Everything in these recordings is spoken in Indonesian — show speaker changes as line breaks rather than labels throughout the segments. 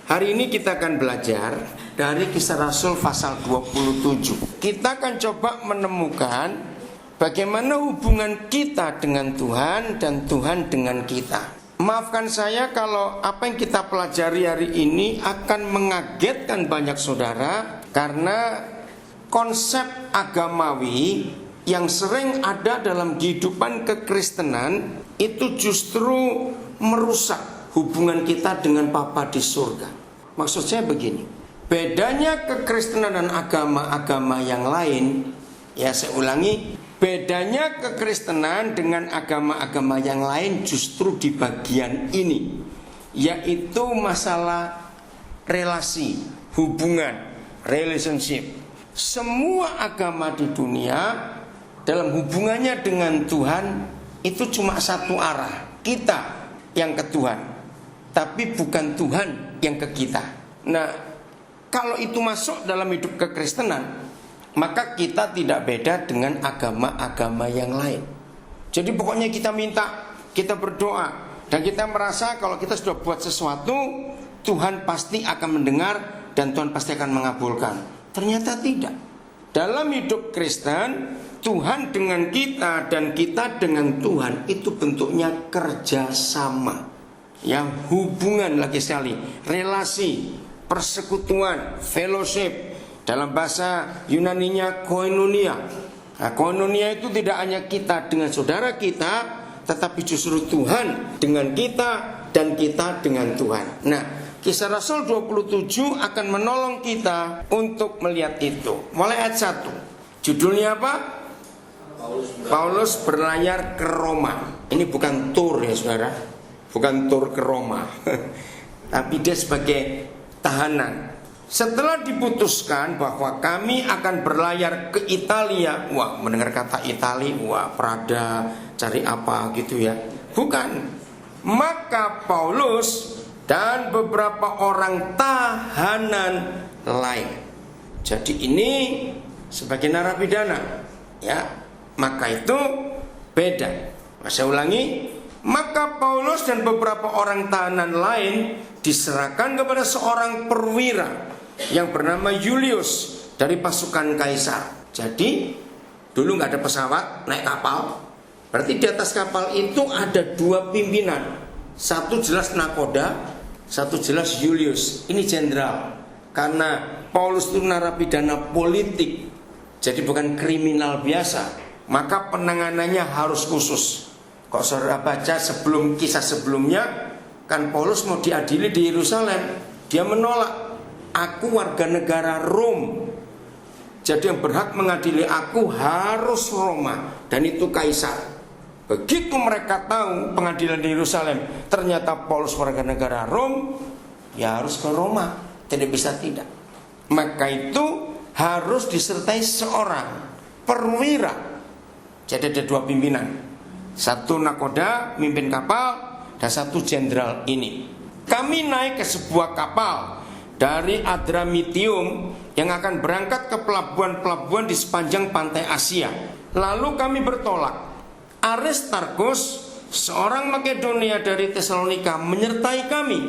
Hari ini kita akan belajar dari Kisah Rasul pasal 27. Kita akan coba menemukan bagaimana hubungan kita dengan Tuhan dan Tuhan dengan kita. Maafkan saya kalau apa yang kita pelajari hari ini akan mengagetkan banyak saudara, karena konsep agamawi yang sering ada dalam kehidupan kekristenan itu justru merusak hubungan kita dengan Bapa di surga. Maksud saya begini, bedanya kekristenan dan agama-agama yang lain, ya saya ulangi, bedanya kekristenan dengan agama-agama yang lain justru di bagian ini, yaitu masalah relasi, hubungan, relationship. Semua agama di dunia dalam hubungannya dengan Tuhan itu cuma satu arah, kita yang ke Tuhan, tapi bukan Tuhan yang ke kita. Nah, kalau itu masuk dalam hidup kekristenan, maka kita tidak beda dengan agama-agama yang lain. Jadi pokoknya kita minta, kita berdoa, dan kita merasa kalau kita sudah buat sesuatu, Tuhan pasti akan mendengar dan Tuhan pasti akan mengabulkan. Ternyata tidak. Dalam hidup Kristen, Tuhan dengan kita dan kita dengan Tuhan itu bentuknya kerjasama. Yang hubungan, lagi sekali, relasi, persekutuan, fellowship. Dalam bahasa Yunaninya koinonia. Nah, koinonia itu tidak hanya kita dengan saudara kita, tetapi justru Tuhan dengan kita dan kita dengan Tuhan. Nah, Kisah Rasul 27 akan menolong kita untuk melihat itu. Mulai ayat 1. Judulnya apa? Paulus berlayar ke Roma. Ini bukan tur ya saudara, bukan tur ke Roma. Tapi dia sebagai tahanan. Setelah diputuskan bahwa kami akan berlayar ke Italia. Wah, mendengar kata Italia, wah Prada, cari apa gitu ya. Bukan. Maka Paulus dan beberapa orang tahanan lain. Jadi ini sebagai narapidana, ya. Maka itu beda. Saya ulangi. Maka Paulus dan beberapa orang tahanan lain diserahkan kepada seorang perwira yang bernama Julius dari pasukan Kaisar. Jadi dulu nggak ada pesawat, naik kapal. Berarti di atas kapal itu ada dua pimpinan. Satu jelas nakoda, satu jelas Julius. Ini jenderal. Karena Paulus itu narapidana politik, jadi bukan kriminal biasa, maka penanganannya harus khusus. Kok saudara baca sebelum kisah sebelumnya, kan Paulus mau diadili di Yerusalem. Dia menolak. Aku warga negara Rom, jadi yang berhak mengadili aku harus Roma, dan itu Kaisar. Begitu mereka tahu pengadilan di Yerusalem, ternyata Paulus warga negara Rom, ya harus ke Roma, tidak bisa tidak. Maka itu harus disertai seorang perwira. Jadi ada dua pimpinan, satu nakoda, mimpin kapal, dan satu jenderal ini. Kami naik ke sebuah kapal dari Adramitium yang akan berangkat ke pelabuhan-pelabuhan di sepanjang pantai Asia. Lalu kami bertolak. Aristarchus, seorang Makedonia dari Tesalonika, menyertai kami.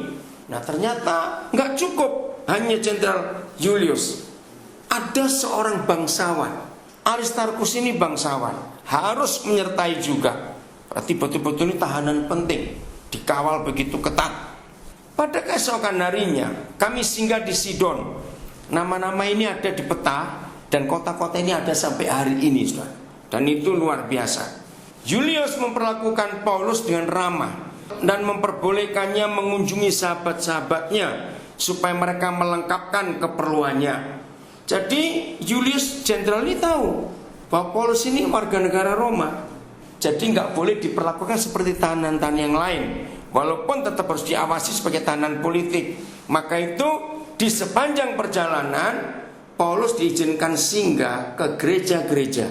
Nah, ternyata nggak cukup hanya jenderal Julius. Ada seorang bangsawan. Aristarchus ini bangsawan, harus menyertai juga. Berarti betul-betul ini tahanan penting, dikawal begitu ketat. Pada keesokan harinya kami singgah di Sidon. Nama-nama ini ada di peta, dan kota-kota ini ada sampai hari ini, saudara. Dan itu luar biasa. Julius memperlakukan Paulus dengan ramah dan memperbolehkannya mengunjungi sahabat-sahabatnya supaya mereka melengkapkan keperluannya. Jadi Julius jenderal ini tahu bahwa Paulus ini warga negara Roma, jadi nggak boleh diperlakukan seperti tahanan-tahanan yang lain, walaupun tetap harus diawasi sebagai tahanan politik. Maka itu di sepanjang perjalanan Paulus diizinkan singgah ke gereja-gereja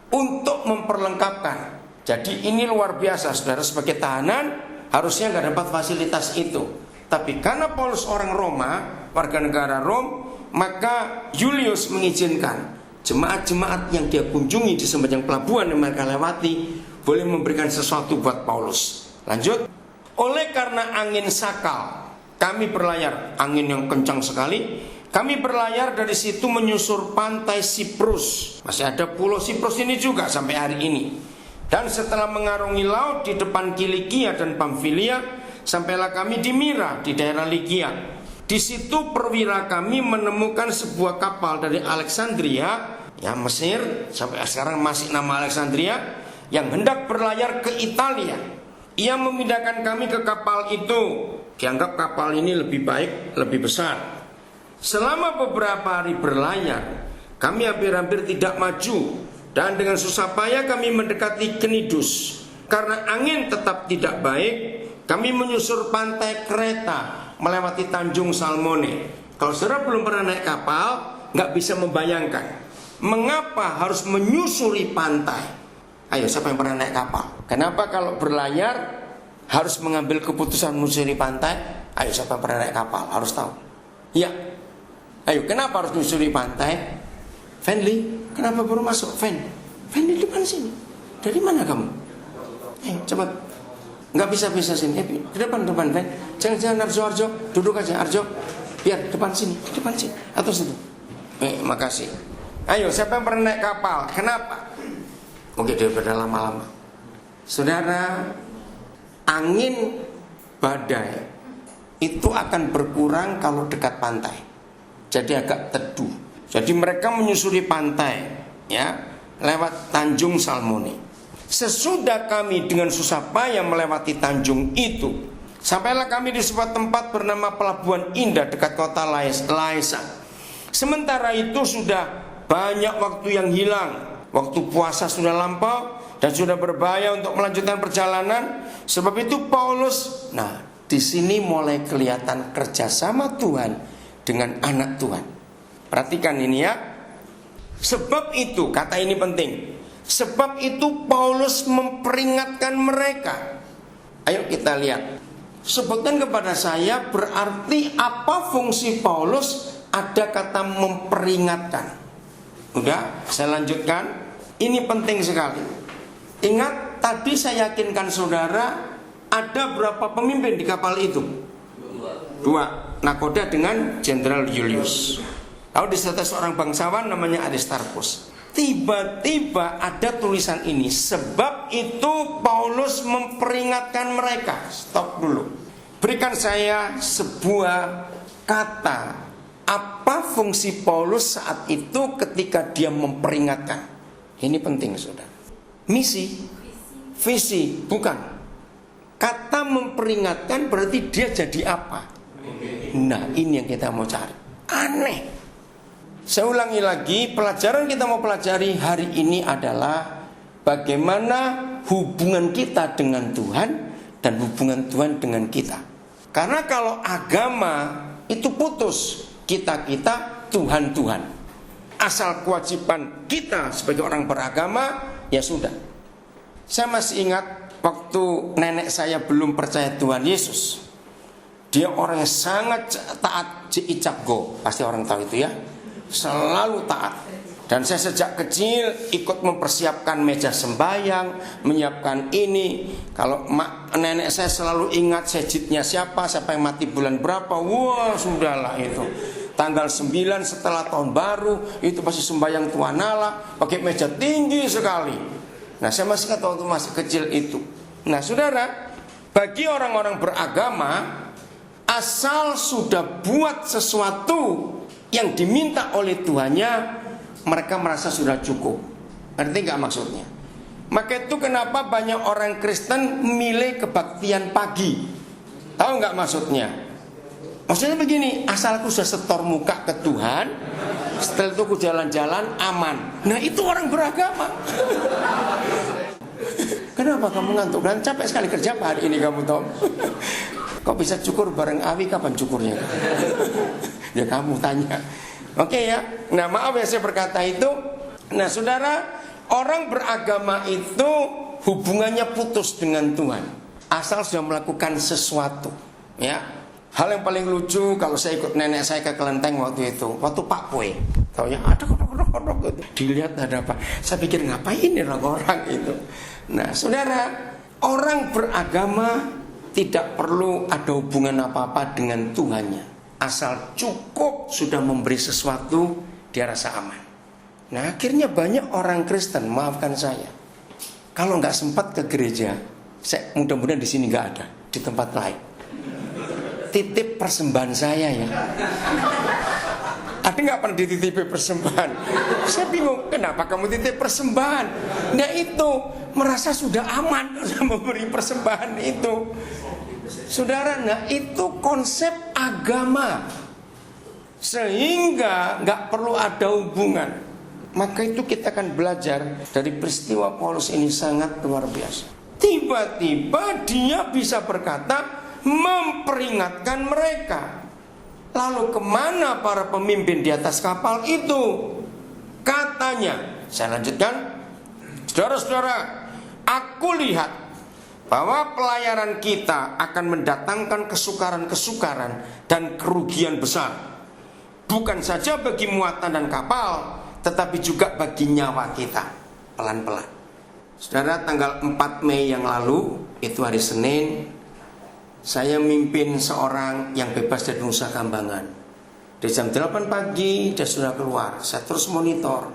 untuk memperlengkapkan. Jadi ini luar biasa, saudara, sebagai tahanan harusnya nggak dapat fasilitas itu. Tapi karena Paulus orang Roma, warga negara Rom, maka Julius mengizinkan jemaat-jemaat yang dia kunjungi di sepanjang pelabuhan yang mereka lewati boleh memberikan sesuatu buat Paulus. Lanjut. Oleh karena angin sakal kami berlayar, angin yang kencang sekali. Kami berlayar dari situ menyusur pantai Siprus. Masih ada pulau Siprus ini juga sampai hari ini. Dan setelah mengarungi laut di depan Kilikia dan Pamfilia, sampailah kami di Mira di daerah Likia. Di situ perwira kami menemukan sebuah kapal dari Alexandria, ya Mesir, sampai sekarang masih nama Alexandria, yang hendak berlayar ke Italia. Ia memindahkan kami ke kapal itu. Dianggap kapal ini lebih baik, lebih besar. Selama beberapa hari berlayar, kami hampir-hampir tidak maju. Dan dengan susah payah kami mendekati Knidus. Karena angin tetap tidak baik, kami menyusur pantai Kreta, melewati Tanjung Salmone. Kalau saudara belum pernah naik kapal, nggak bisa membayangkan mengapa harus menyusuri pantai. Ayo, siapa yang pernah naik kapal? Kenapa kalau berlayar harus mengambil keputusan menyusuri pantai? Ayo, siapa yang pernah naik kapal? Harus tahu. Ya. Ayo, kenapa harus menyusuri pantai? Fenly, kenapa baru masuk? Fen di depan sini. Dari mana kamu? Ayo, cepat. Nggak bisa sini. Ke depan, Fen. Jangan Arjo, duduk aja, Arjo. Biar depan sini. Atau situ. Makasih. Ayo, siapa yang pernah naik kapal? Kenapa? Oke, daripada lama-lama. Saudara, angin badai itu akan berkurang kalau dekat pantai. Jadi agak teduh. Jadi mereka menyusuri pantai, ya, lewat Tanjung Salmone. Sesudah kami dengan susah payah melewati tanjung itu, sampailah kami di sebuah tempat bernama Pelabuhan Indah dekat kota Laesa. Sementara itu sudah banyak waktu yang hilang. Waktu puasa sudah lampau dan sudah berbahaya untuk melanjutkan perjalanan. Sebab itu Paulus, di sini mulai kelihatan kerjasama Tuhan dengan anak Tuhan. Perhatikan ini ya. Sebab itu, kata ini penting. Sebab itu Paulus memperingatkan mereka. Ayo kita lihat. Sebutkan kepada saya berarti apa fungsi Paulus? Ada kata memperingatkan. Udah, saya lanjutkan. Ini penting sekali. Ingat, tadi saya yakinkan saudara, ada berapa pemimpin di kapal itu? Dua. Nakoda dengan Jenderal Julius. Lalu disertai seorang bangsawan namanya Aristarchus. Tiba-tiba ada tulisan ini. Sebab itu Paulus memperingatkan mereka. Stop dulu. Berikan saya sebuah kata. Apa fungsi Paulus saat itu ketika dia memperingatkan? Ini penting, saudara. Misi, visi, bukan. Kata memperingatkan berarti dia jadi apa? Nah, ini yang kita mau cari. Aneh. Saya ulangi lagi, pelajaran kita mau pelajari hari ini adalah bagaimana hubungan kita dengan Tuhan dan hubungan Tuhan dengan kita. Karena kalau agama itu putus, kita Tuhan. Asal kewajiban kita sebagai orang beragama, ya sudah. Saya masih ingat waktu nenek saya belum percaya Tuhan Yesus. Dia orang yang sangat taat, Icapgo, pasti orang tahu itu ya. Selalu taat. Dan saya sejak kecil ikut mempersiapkan meja sembahyang, menyiapkan ini. Kalau nenek saya selalu ingat sejidnya siapa yang mati bulan berapa. Wah, sudahlah itu. Tanggal 9 setelah tahun baru, itu pasti sembahyang Tuhan Allah, pakai meja tinggi sekali. Nah, saya masih ingat waktu masih kecil itu. Nah, saudara, bagi orang-orang beragama, asal sudah buat sesuatu yang diminta oleh Tuhannya, mereka merasa sudah cukup. Ngerti gak maksudnya? Maka itu kenapa banyak orang Kristen milih kebaktian pagi. Tahu gak maksudnya? Maksudnya begini, asal aku sudah setor muka ke Tuhan, setelah itu aku jalan-jalan aman. Nah, itu orang beragama. Kenapa kamu ngantuk? Dan capek sekali kerja hari ini kamu, Tom. Kok bisa cukur bareng Awi? Kapan cukurnya? Ya kamu tanya. Oke ya. Nah, maaf ya saya berkata itu. Nah, saudara, orang beragama itu hubungannya putus dengan Tuhan asal sudah melakukan sesuatu. Ya. Hal yang paling lucu kalau saya ikut nenek saya ke Kelenteng waktu itu, waktu Pak Kue. Taunya ada kodok-kodok gitu. Dilihat ada apa? Saya pikir ngapain ini orang-orang itu. Nah, saudara, orang beragama tidak perlu ada hubungan apa-apa dengan Tuhannya. Asal cukup sudah memberi sesuatu, dia rasa aman. Nah akhirnya banyak orang Kristen, maafkan saya, kalau nggak sempat ke gereja, mudah-mudahan di sini nggak ada, di tempat lain, titip persembahan saya ya. Ada nggak pernah dititipi persembahan? Saya bingung, kenapa kamu titip persembahan? Nah itu merasa sudah aman memberi persembahan itu. Saudara, nah itu konsep agama, sehingga nggak perlu ada hubungan. Maka itu kita akan belajar dari peristiwa Paulus ini sangat luar biasa. Tiba-tiba dia bisa berkata, memperingatkan mereka. Lalu kemana para pemimpin di atas kapal itu? Katanya, saya lanjutkan, saudara-saudara, aku lihat bahwa pelayaran kita akan mendatangkan kesukaran-kesukaran dan kerugian besar, bukan saja bagi muatan dan kapal, tetapi juga bagi nyawa kita. Pelan-pelan. Saudara, tanggal 4 Mei yang lalu, itu hari Senin, saya mimpin seorang yang bebas dari Nusa Kambangan. Di jam 8 pagi dia sudah keluar. Saya terus monitor.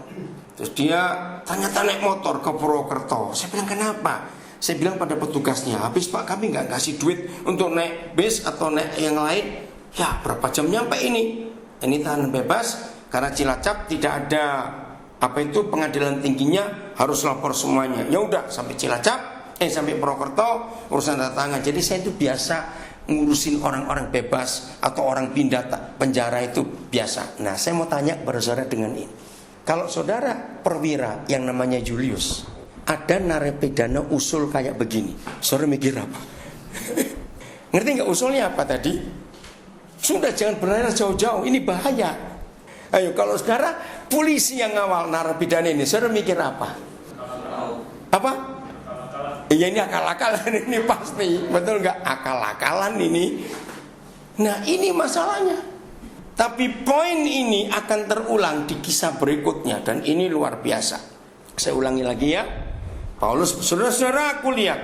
Terus dia ternyata naik motor ke Purwokerto. Saya bilang kenapa? Saya bilang pada petugasnya, habis Pak kami nggak kasih duit untuk naik bis atau naik yang lain. Ya berapa jam nyampe ini? Ini tahanan bebas karena Cilacap tidak ada pengadilan tingginya, harus lapor semuanya. Ya udah sampai Cilacap. Sampai Purwokerto urusan tangan. Jadi saya itu biasa ngurusin orang-orang bebas atau orang pindah penjara itu biasa. Nah saya mau tanya kepada saudara dengan ini, kalau saudara perwira yang namanya Julius, ada narapidana usul kayak begini, saudara mikir apa? Ngerti nggak usulnya apa tadi? Sudah, jangan berlayar jauh-jauh, ini bahaya. Ayo kalau saudara polisi yang ngawal narapidana ini, saudara mikir apa? Apa? Ya ini akal-akalan ini pasti. Betul nggak? Akal-akalan ini. Nah ini masalahnya. Tapi poin ini akan terulang di kisah berikutnya. Dan ini luar biasa. Saya ulangi lagi ya. Paulus, saudara-saudara, aku lihat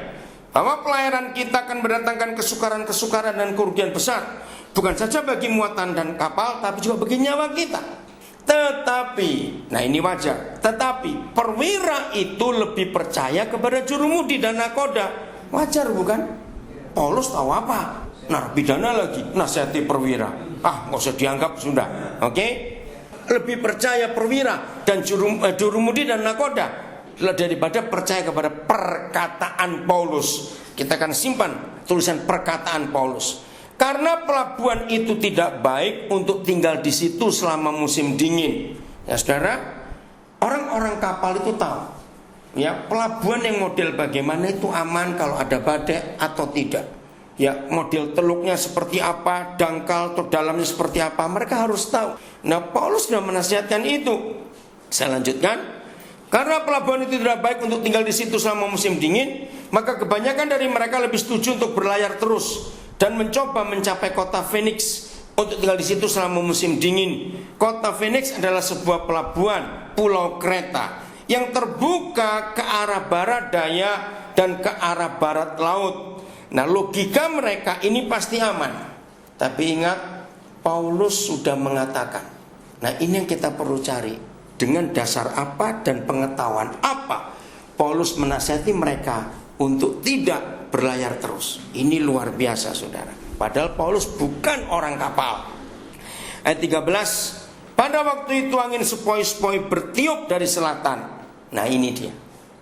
bahwa pelayaran kita akan mendatangkan kesukaran-kesukaran dan kerugian besar, bukan saja bagi muatan dan kapal, tapi juga bagi nyawa kita. Tetapi, nah ini wajar, tetapi perwira itu lebih percaya kepada jurumudi dan nakoda. Wajar bukan? Paulus tahu apa? Narapidana lagi, nasihati perwira. Nggak usah dianggap sudah. Oke? Lebih percaya perwira dan jurumudi dan nakoda daripada percaya kepada perkataan Paulus. Kita akan simpan tulisan perkataan Paulus. Karena pelabuhan itu tidak baik untuk tinggal di situ selama musim dingin. Ya saudara, orang-orang kapal itu tahu, ya pelabuhan yang model bagaimana itu aman kalau ada badai atau tidak. Ya model teluknya seperti apa, dangkal atau dalamnya seperti apa, mereka harus tahu. Nah Paulus sudah menasihatkan itu. Saya lanjutkan. Karena pelabuhan itu tidak baik untuk tinggal di situ selama musim dingin, maka kebanyakan dari mereka lebih setuju untuk berlayar terus dan mencoba mencapai kota Phoenix untuk tinggal di situ selama musim dingin. Kota Phoenix adalah sebuah pelabuhan pulau Kreta yang terbuka ke arah barat daya dan ke arah barat laut. Nah logika mereka ini pasti aman. Tapi ingat, Paulus sudah mengatakan. Nah ini yang kita perlu cari. Dengan dasar apa dan pengetahuan apa Paulus menasihati mereka untuk tidak berlayar terus. Ini luar biasa saudara. Padahal Paulus bukan orang kapal. Ayat 13. Pada waktu itu angin sepoi-sepoi bertiup dari selatan. Nah ini dia.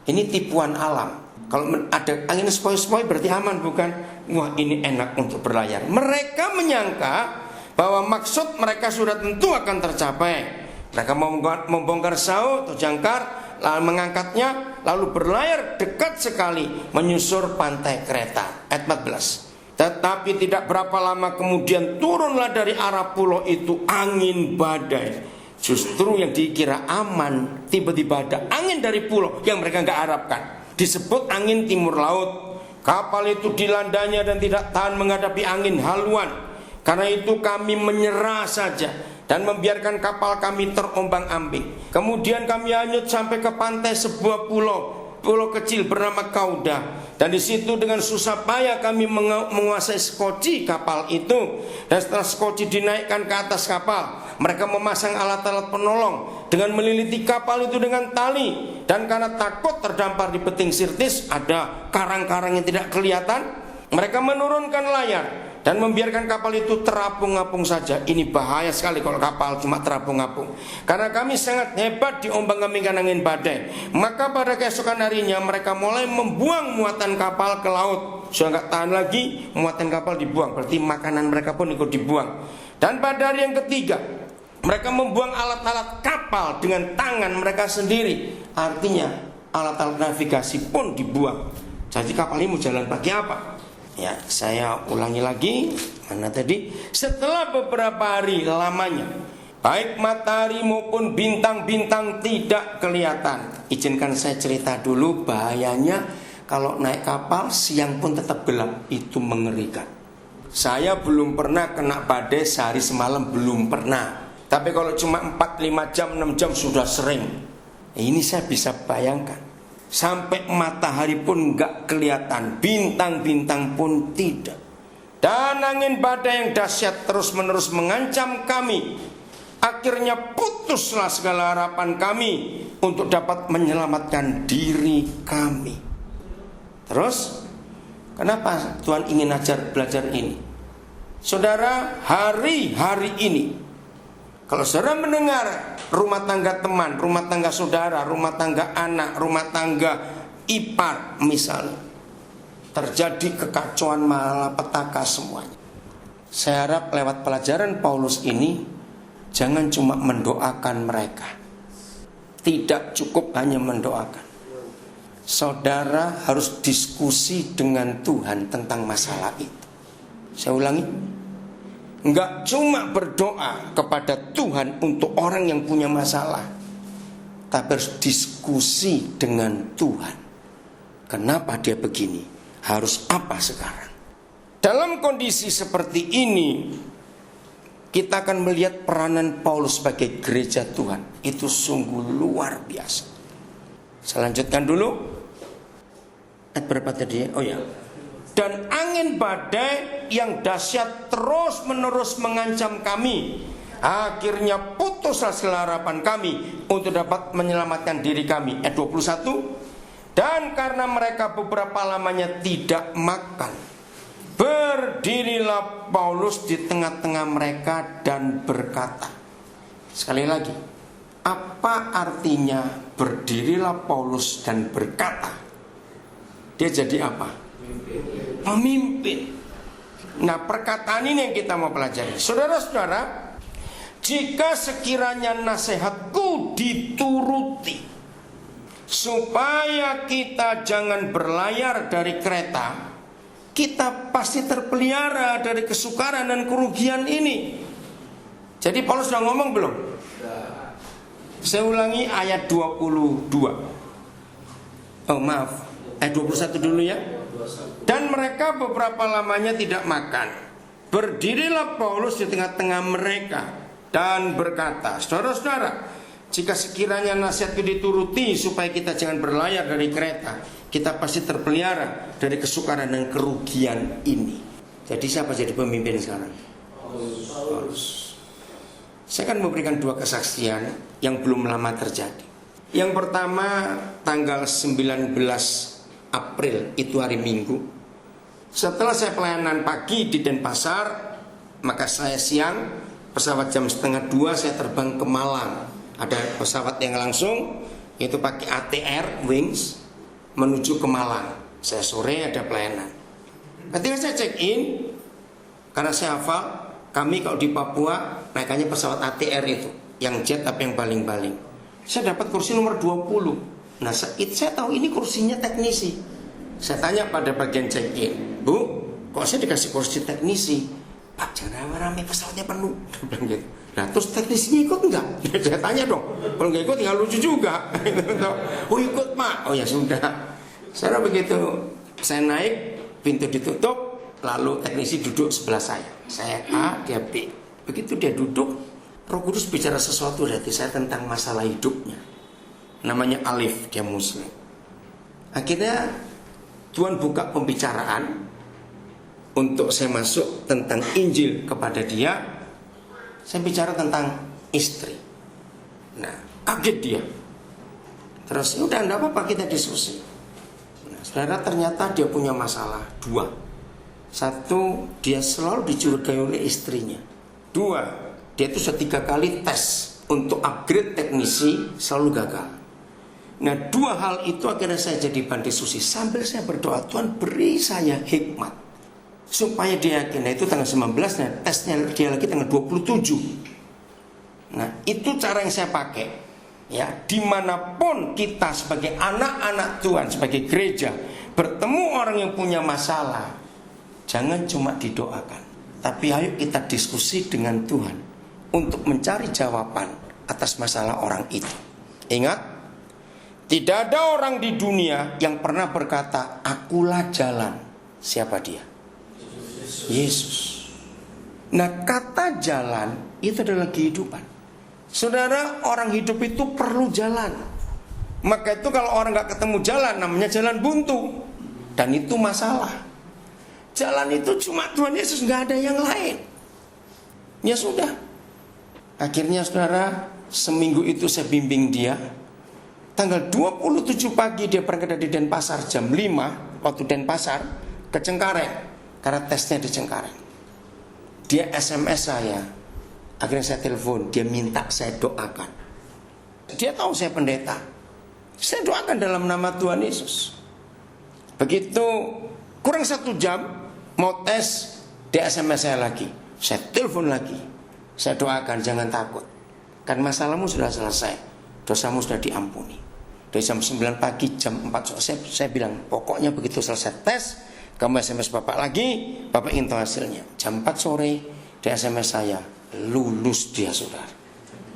Ini tipuan alam. Kalau ada angin sepoi-sepoi berarti aman bukan? Wah ini enak untuk berlayar. Mereka menyangka bahwa maksud mereka sudah tentu akan tercapai. Mereka membongkar saut atau jangkar, lalu mengangkatnya, lalu berlayar dekat sekali menyusur pantai Kreta. Ayat 14. Tetapi tidak berapa lama kemudian turunlah dari arah pulau itu angin badai. Justru yang dikira aman, tiba-tiba ada angin dari pulau yang mereka nggak harapkan. Disebut angin timur laut. Kapal itu dilandanya dan tidak tahan menghadapi angin haluan. Karena itu kami menyerah saja dan membiarkan kapal kami terombang-ambing. Kemudian kami hanyut sampai ke pantai sebuah pulau pulau kecil bernama Kauda. Dan di situ dengan susah payah kami menguasai skoci kapal itu. Dan setelah skoci dinaikkan ke atas kapal, mereka memasang alat-alat penolong dengan meliliti kapal itu dengan tali. Dan karena takut terdampar di beting Sirtis, ada karang-karang yang tidak kelihatan, mereka menurunkan layar dan membiarkan kapal itu terapung-apung saja. Ini bahaya sekali kalau kapal cuma terapung-apung, karena kami sangat hebat diombang-ambingkan angin badai. Maka pada keesokan harinya mereka mulai membuang muatan kapal ke laut. Sudah nggak tahan lagi, muatan kapal dibuang, berarti makanan mereka pun ikut dibuang. Dan pada hari yang ketiga, mereka membuang alat-alat kapal dengan tangan mereka sendiri. Artinya alat-alat navigasi pun dibuang. Jadi kapal ini mau jalan pakai apa? Ya, saya ulangi lagi. Mana tadi? Setelah beberapa hari lamanya, baik matahari maupun bintang-bintang tidak kelihatan. Izinkan saya cerita dulu bahayanya kalau naik kapal siang pun tetap gelap. Itu mengerikan. Saya belum pernah kena badai sehari semalam, belum pernah. Tapi kalau cuma 4-5 jam, 6 jam sudah sering. Ini saya bisa bayangkan. Sampai matahari pun gak kelihatan, bintang-bintang pun tidak. Dan angin badai yang dahsyat terus-menerus mengancam kami. Akhirnya putuslah segala harapan kami untuk dapat menyelamatkan diri kami. Terus, kenapa Tuhan ingin belajar ini? Saudara, hari-hari ini, kalau saudara mendengar rumah tangga teman, rumah tangga saudara, rumah tangga anak, rumah tangga ipar misalnya, terjadi kekacauan malapetaka semuanya. Saya harap lewat pelajaran Paulus ini, jangan cuma mendoakan mereka. Tidak cukup hanya mendoakan. Saudara harus diskusi dengan Tuhan tentang masalah itu. Saya ulangi, enggak cuma berdoa kepada Tuhan untuk orang yang punya masalah, tapi harus diskusi dengan Tuhan. Kenapa dia begini? Harus apa sekarang? Dalam kondisi seperti ini, kita akan melihat peranan Paulus sebagai gereja Tuhan. Itu sungguh luar biasa. Saya lanjutkan dulu. Ayat berapa tadi? Oh ya. Dan angin badai yang dahsyat terus menerus mengancam kami. Akhirnya putuslah segala harapan kami untuk dapat menyelamatkan diri kami. Ayat 21. Dan karena mereka beberapa lamanya tidak makan, berdirilah Paulus di tengah-tengah mereka dan berkata. Sekali lagi, apa artinya berdirilah Paulus dan berkata? Dia jadi apa? Pemimpin. Nah, perkataan ini yang kita mau pelajari. Saudara-saudara, jika sekiranya nasihatku dituruti, supaya kita jangan berlayar dari kereta, kita pasti terpelihara dari kesukaran dan kerugian ini. Jadi Paulus sudah ngomong belum? Saya ulangi ayat 22. Oh maaf, ayat 21 dulu ya. Dan mereka beberapa lamanya tidak makan. Berdirilah Paulus di tengah-tengah mereka dan berkata, saudara-saudara, jika sekiranya nasihatku dituruti supaya kita jangan berlayar dari kereta, kita pasti terpelihara dari kesukaran dan kerugian ini. Jadi siapa jadi pemimpin sekarang? Paulus. Saya akan memberikan 2 kesaksian yang belum lama terjadi. Yang pertama, tanggal 19 April, itu hari Minggu. Setelah saya pelayanan pagi di Denpasar, maka saya siang, pesawat jam 1:30 saya terbang ke Malang. Ada pesawat yang langsung, itu pakai ATR Wings menuju ke Malang. Saya sore ada pelayanan. Ketika saya check in, karena saya hafal, kami kalau di Papua naikannya pesawat ATR itu, yang jet tapi yang baling-baling. Saya dapat kursi nomor 20. Nah, saya tahu ini kursinya teknisi. Saya tanya pada bagian check-in, Bu, kok saya dikasih kursi teknisi? Pak, jangan rame-rame, pesawatnya penuh. Nah, terus teknisinya ikut enggak? Saya tanya dong. Kalau enggak ikut, tinggal lucu juga. Oh, ikut Pak. Oh ya sudah. Saya begitu, saya naik, pintu ditutup, lalu teknisi duduk sebelah saya. Saya A, dia B. Begitu dia duduk, Roh Kudus bicara sesuatu di hati saya tentang masalah hidupnya. Namanya Alif, dia Muslim. Akhirnya Tuhan buka pembicaraan untuk saya masuk tentang Injil kepada dia. Saya bicara tentang istri. Nah, kaget dia. Terus udah enggak apa-apa, kita diskusi. Nah, saudara, ternyata dia punya masalah dua. Satu, dia selalu dicurigai oleh istrinya. Dua, dia itu sudah 3 kali tes untuk upgrade teknisi, selalu gagal. Nah, dua hal itu akhirnya saya jadi bahan diskusi. Sambil saya berdoa, Tuhan beri saya hikmat supaya dia yakin. Nah, itu tanggal 19, nah tesnya dia lagi tanggal 27. Nah, itu cara yang saya pakai. Ya, dimanapun kita sebagai anak-anak Tuhan, sebagai gereja, bertemu orang yang punya masalah, jangan cuma didoakan, tapi ayo kita diskusi dengan Tuhan untuk mencari jawaban atas masalah orang itu. Ingat, tidak ada orang di dunia yang pernah berkata, akulah jalan. Siapa dia? Yesus. Nah, kata jalan itu adalah kehidupan. Saudara, orang hidup itu perlu jalan. Maka itu kalau orang gak ketemu jalan, namanya jalan buntu. Dan itu masalah. Jalan itu cuma Tuhan Yesus, gak ada yang lain. Ya sudah. Akhirnya saudara, seminggu itu saya bimbing dia. Tanggal 27 pagi dia berangkat dari Denpasar jam 5. Waktu Denpasar ke Cengkareng, karena tesnya di Cengkareng. Dia SMS saya. Akhirnya saya telepon, dia minta saya doakan. Dia tahu saya pendeta. Saya doakan dalam nama Tuhan Yesus. Begitu kurang 1 jam mau tes, dia SMS saya lagi. Saya telepon lagi. Saya doakan, jangan takut. Kan masalahmu sudah selesai. Dosamu sudah diampuni. Dari jam 9 pagi, jam 4 sore saya bilang, pokoknya begitu selesai tes, kamu SMS Bapak lagi, Bapak ingin tahu hasilnya. Jam 4 sore, dia SMS saya, lulus dia saudara.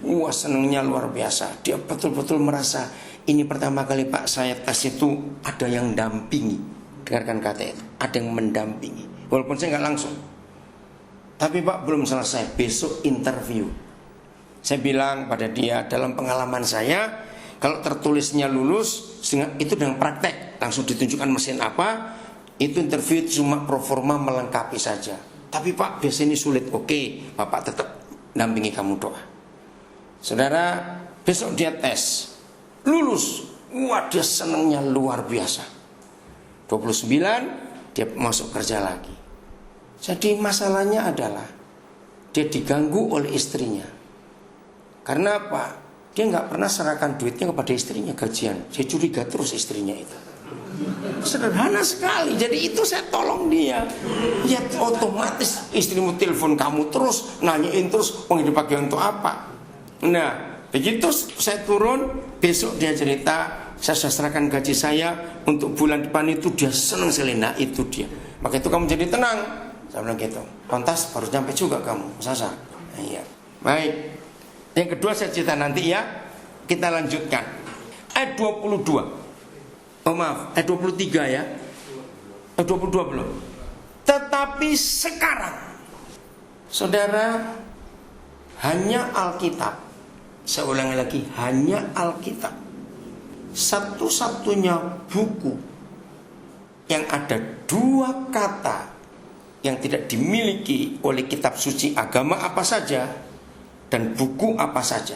Wah, senangnya luar biasa. Dia betul-betul merasa, ini pertama kali Pak saya tes itu ada yang dampingi. Dengarkan kata itu, ada yang mendampingi. Walaupun saya nggak langsung. Tapi Pak belum selesai, besok interview. Saya bilang pada dia, dalam pengalaman saya, kalau tertulisnya lulus, itu dengan praktek, langsung ditunjukkan mesin apa, itu interview cuma proforma melengkapi saja. Tapi Pak, biasanya ini sulit. Oke, Bapak tetap dampingi kamu doa. Saudara, besok dia tes, lulus. Wah, dia senangnya luar biasa. 29, dia masuk kerja lagi. Jadi masalahnya adalah dia diganggu oleh istrinya. Karena apa? Dia nggak pernah serahkan duitnya kepada istrinya, gajian. Saya curiga terus istrinya itu. Sederhana sekali. Jadi itu saya tolong dia. Ya otomatis istrimu telepon kamu terus, nanyain terus, uang dipakai untuk apa. Nah, begitu saya turun, besok dia cerita, saya sudah serahkan gaji saya untuk bulan depan itu, dia senang sekali. Nah itu dia. Maka itu kamu jadi tenang. Saya bilang gitu. Kontas baru sampai juga kamu, Sasa. Nah, iya. Baik. Yang kedua saya cerita nanti ya. Kita lanjutkan. Ayat 22. Oh maaf, ayat 23 ya. Ayat 22 belum. Tetapi sekarang, saudara, hanya Alkitab. Saya ulangi lagi, hanya Alkitab. Satu-satunya buku yang ada 2 kata yang tidak dimiliki oleh kitab suci agama apa saja dan buku apa saja.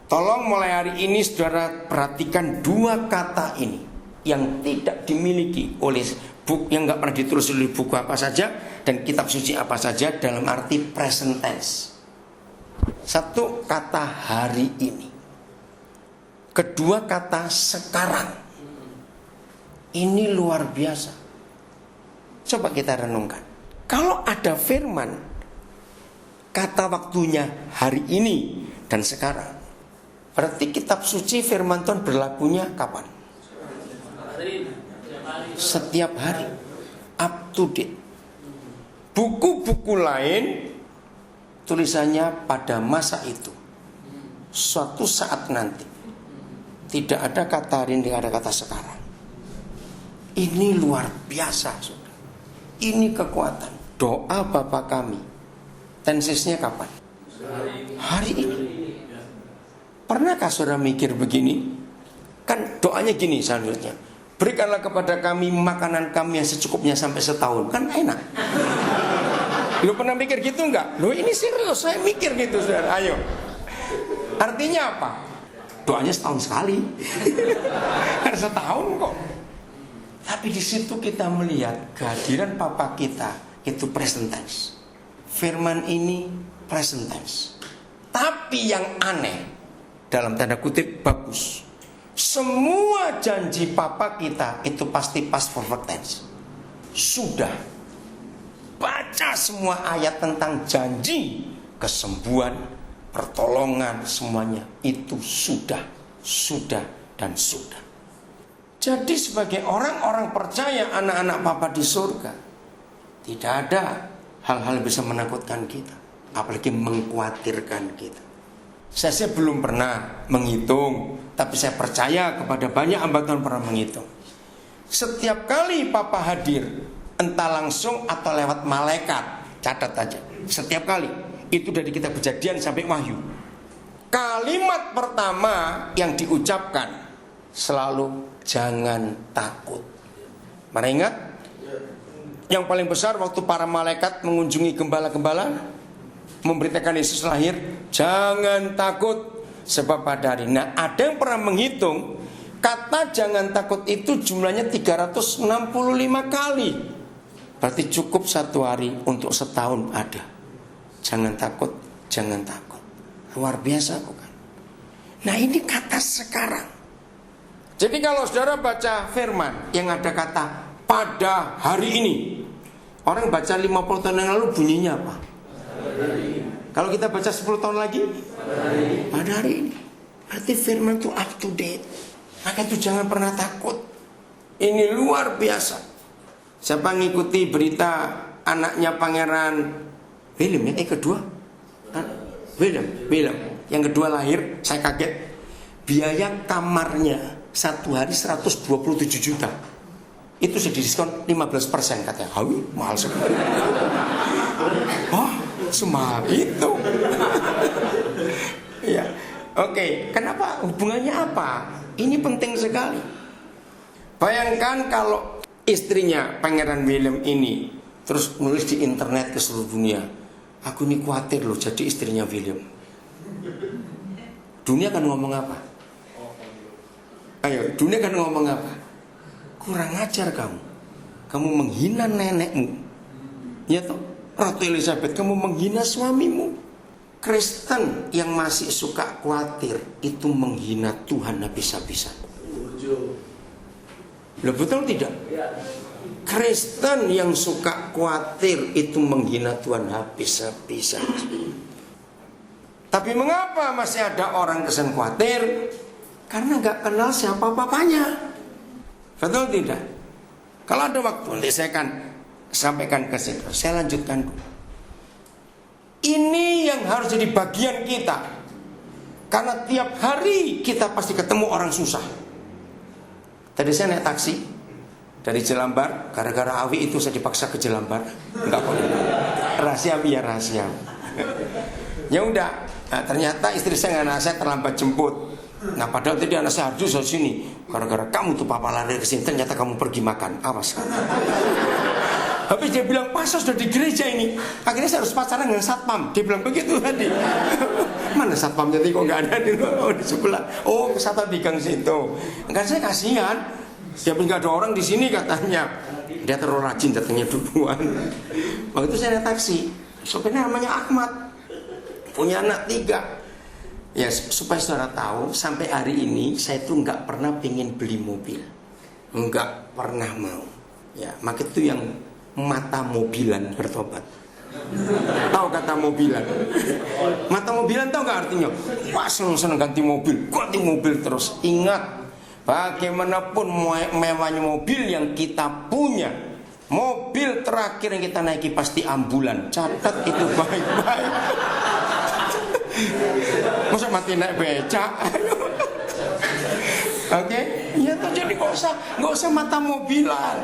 Tolong mulai hari ini saudara perhatikan 2 kata ini yang tidak dimiliki oleh buku, yang nggak pernah ditulis oleh buku apa saja dan kitab suci apa saja dalam arti present tense. 1 kata hari ini. Kedua kata sekarang. Ini luar biasa. Coba kita renungkan. Kalau ada firman kata waktunya hari ini dan sekarang, berarti kitab suci firman Tuhan berlakunya kapan? Setiap hari, up to date. Buku-buku lain tulisannya pada masa itu, suatu saat nanti. Tidak ada kata hari ini, tidak ada kata sekarang. Ini luar biasa, saudara. Ini kekuatan. Doa Bapa kami, tensesnya kapan? Hari ini. Pernahkah saudara mikir begini? Kan doanya gini selanjutnya. Berikanlah kepada kami makanan kami yang secukupnya sampai setahun. Kan enak. Lu pernah mikir gitu enggak? Lu ini serius, saya mikir gitu, saudara. Ayo. Artinya apa? Doanya setahun sekali. Setahun kok. Tapi di situ kita melihat kehadiran Papa kita itu present tense. Firman ini present tense. Tapi yang aneh, dalam tanda kutip bagus, semua janji Papa kita itu pasti past perfect tense. Sudah. Baca semua ayat tentang janji kesembuhan, pertolongan, semuanya itu sudah, dan sudah. Jadi sebagai orang-orang percaya, anak-anak Papa di surga, tidak ada hal-hal yang bisa menakutkan kita, apalagi mengkhawatirkan kita. Saya belum pernah menghitung, tapi saya percaya kepada banyak hamba Tuhan pernah menghitung. Setiap kali Papa hadir, entah langsung atau lewat malaikat, catat aja, setiap kali, itu dari kitab Kejadian sampai Wahyu, kalimat pertama yang diucapkan selalu jangan takut. Mana ingat? Yang paling besar waktu para malaikat mengunjungi gembala-gembala, memberitakan Yesus lahir, jangan takut sebab pada hari. Nah, ada yang pernah menghitung, kata jangan takut itu jumlahnya 365 kali. Berarti cukup satu hari untuk setahun ada. Jangan takut, jangan takut. Luar biasa bukan? Nah, ini kata sekarang. Jadi kalau saudara baca firman yang ada kata pada hari ini, orang baca 50 tahun yang lalu bunyinya apa? Kalau kita baca 10 tahun lagi, pada hari ini. Berarti firman itu up to date. Maka itu jangan pernah takut. Ini luar biasa. Siapa ngikuti berita anaknya Pangeran William ya? Kedua William yang kedua lahir, saya kaget. Biaya kamarnya satu hari 127 juta. Itu sudah diskon 15% katanya. Hawi, mahal sekali. Oh, semahal itu. Ya, oke. Kenapa? Hubungannya apa? Ini penting sekali. Bayangkan kalau istrinya Pangeran William ini terus nulis di internet ke seluruh dunia, aku ini khawatir loh jadi istrinya William. Dunia kan ngomong apa? Ayo, dunia kan ngomong apa? Kurang ajar kamu. Kamu menghina nenekmu. Ya toh, Ratu Elizabeth, kamu menghina suamimu. Kristen yang masih suka khawatir itu menghina Tuhan habis-habisan. Loh, betul tidak? Kristen yang suka khawatir itu menghina Tuhan habis-habisan. Tapi mengapa masih ada orang Kristen khawatir? Karena gak kenal siapa papanya. Betul tidak? Kalau ada waktu nanti saya akan sampaikan ke situ. Saya lanjutkan dulu. Ini yang harus jadi bagian kita. Karena tiap hari kita pasti ketemu orang susah. Tadi saya naik taksi dari Jelambar. Gara-gara Awi itu saya dipaksa ke Jelambar. Enggak kok. Rahasia biar rahasia. Ya udah. Nah, ternyata istri saya terlambat jemput. Nah, padahal tadi anak saya harus di sini. Gara-gara kamu tuh papa lari ke sini, ternyata kamu pergi makan. Awas. Habis dia bilang, "Pastor sudah di gereja ini." Akhirnya saya harus pacaran dengan satpam. Dia bilang begitu tadi. Mana satpam jadi kok nggak ada di sebelah? Oh, satpam di gang situ. Kan saya kasihan. Dia pun nggak ada orang di sini katanya. Dia terlalu rajin datangnya duluan. Waktu itu saya naik taksi. Sopirnya namanya Ahmad. Punya anak 3. Ya, supaya saudara tahu, sampai hari ini saya tuh nggak pernah pengen beli mobil, nggak pernah mau. Ya, maka itu yang mata mobilan bertobat. Tahu kata mobilan? Mata mobilan tahu nggak artinya? Wah, seneng ganti mobil terus. Ingat, bagaimanapun mewahnya mobil yang kita punya, mobil terakhir yang kita naiki pasti ambulan. Catat itu baik-baik. Masa mati naik becak? Oke, ya tuh jadi nggak usah mata mobilan.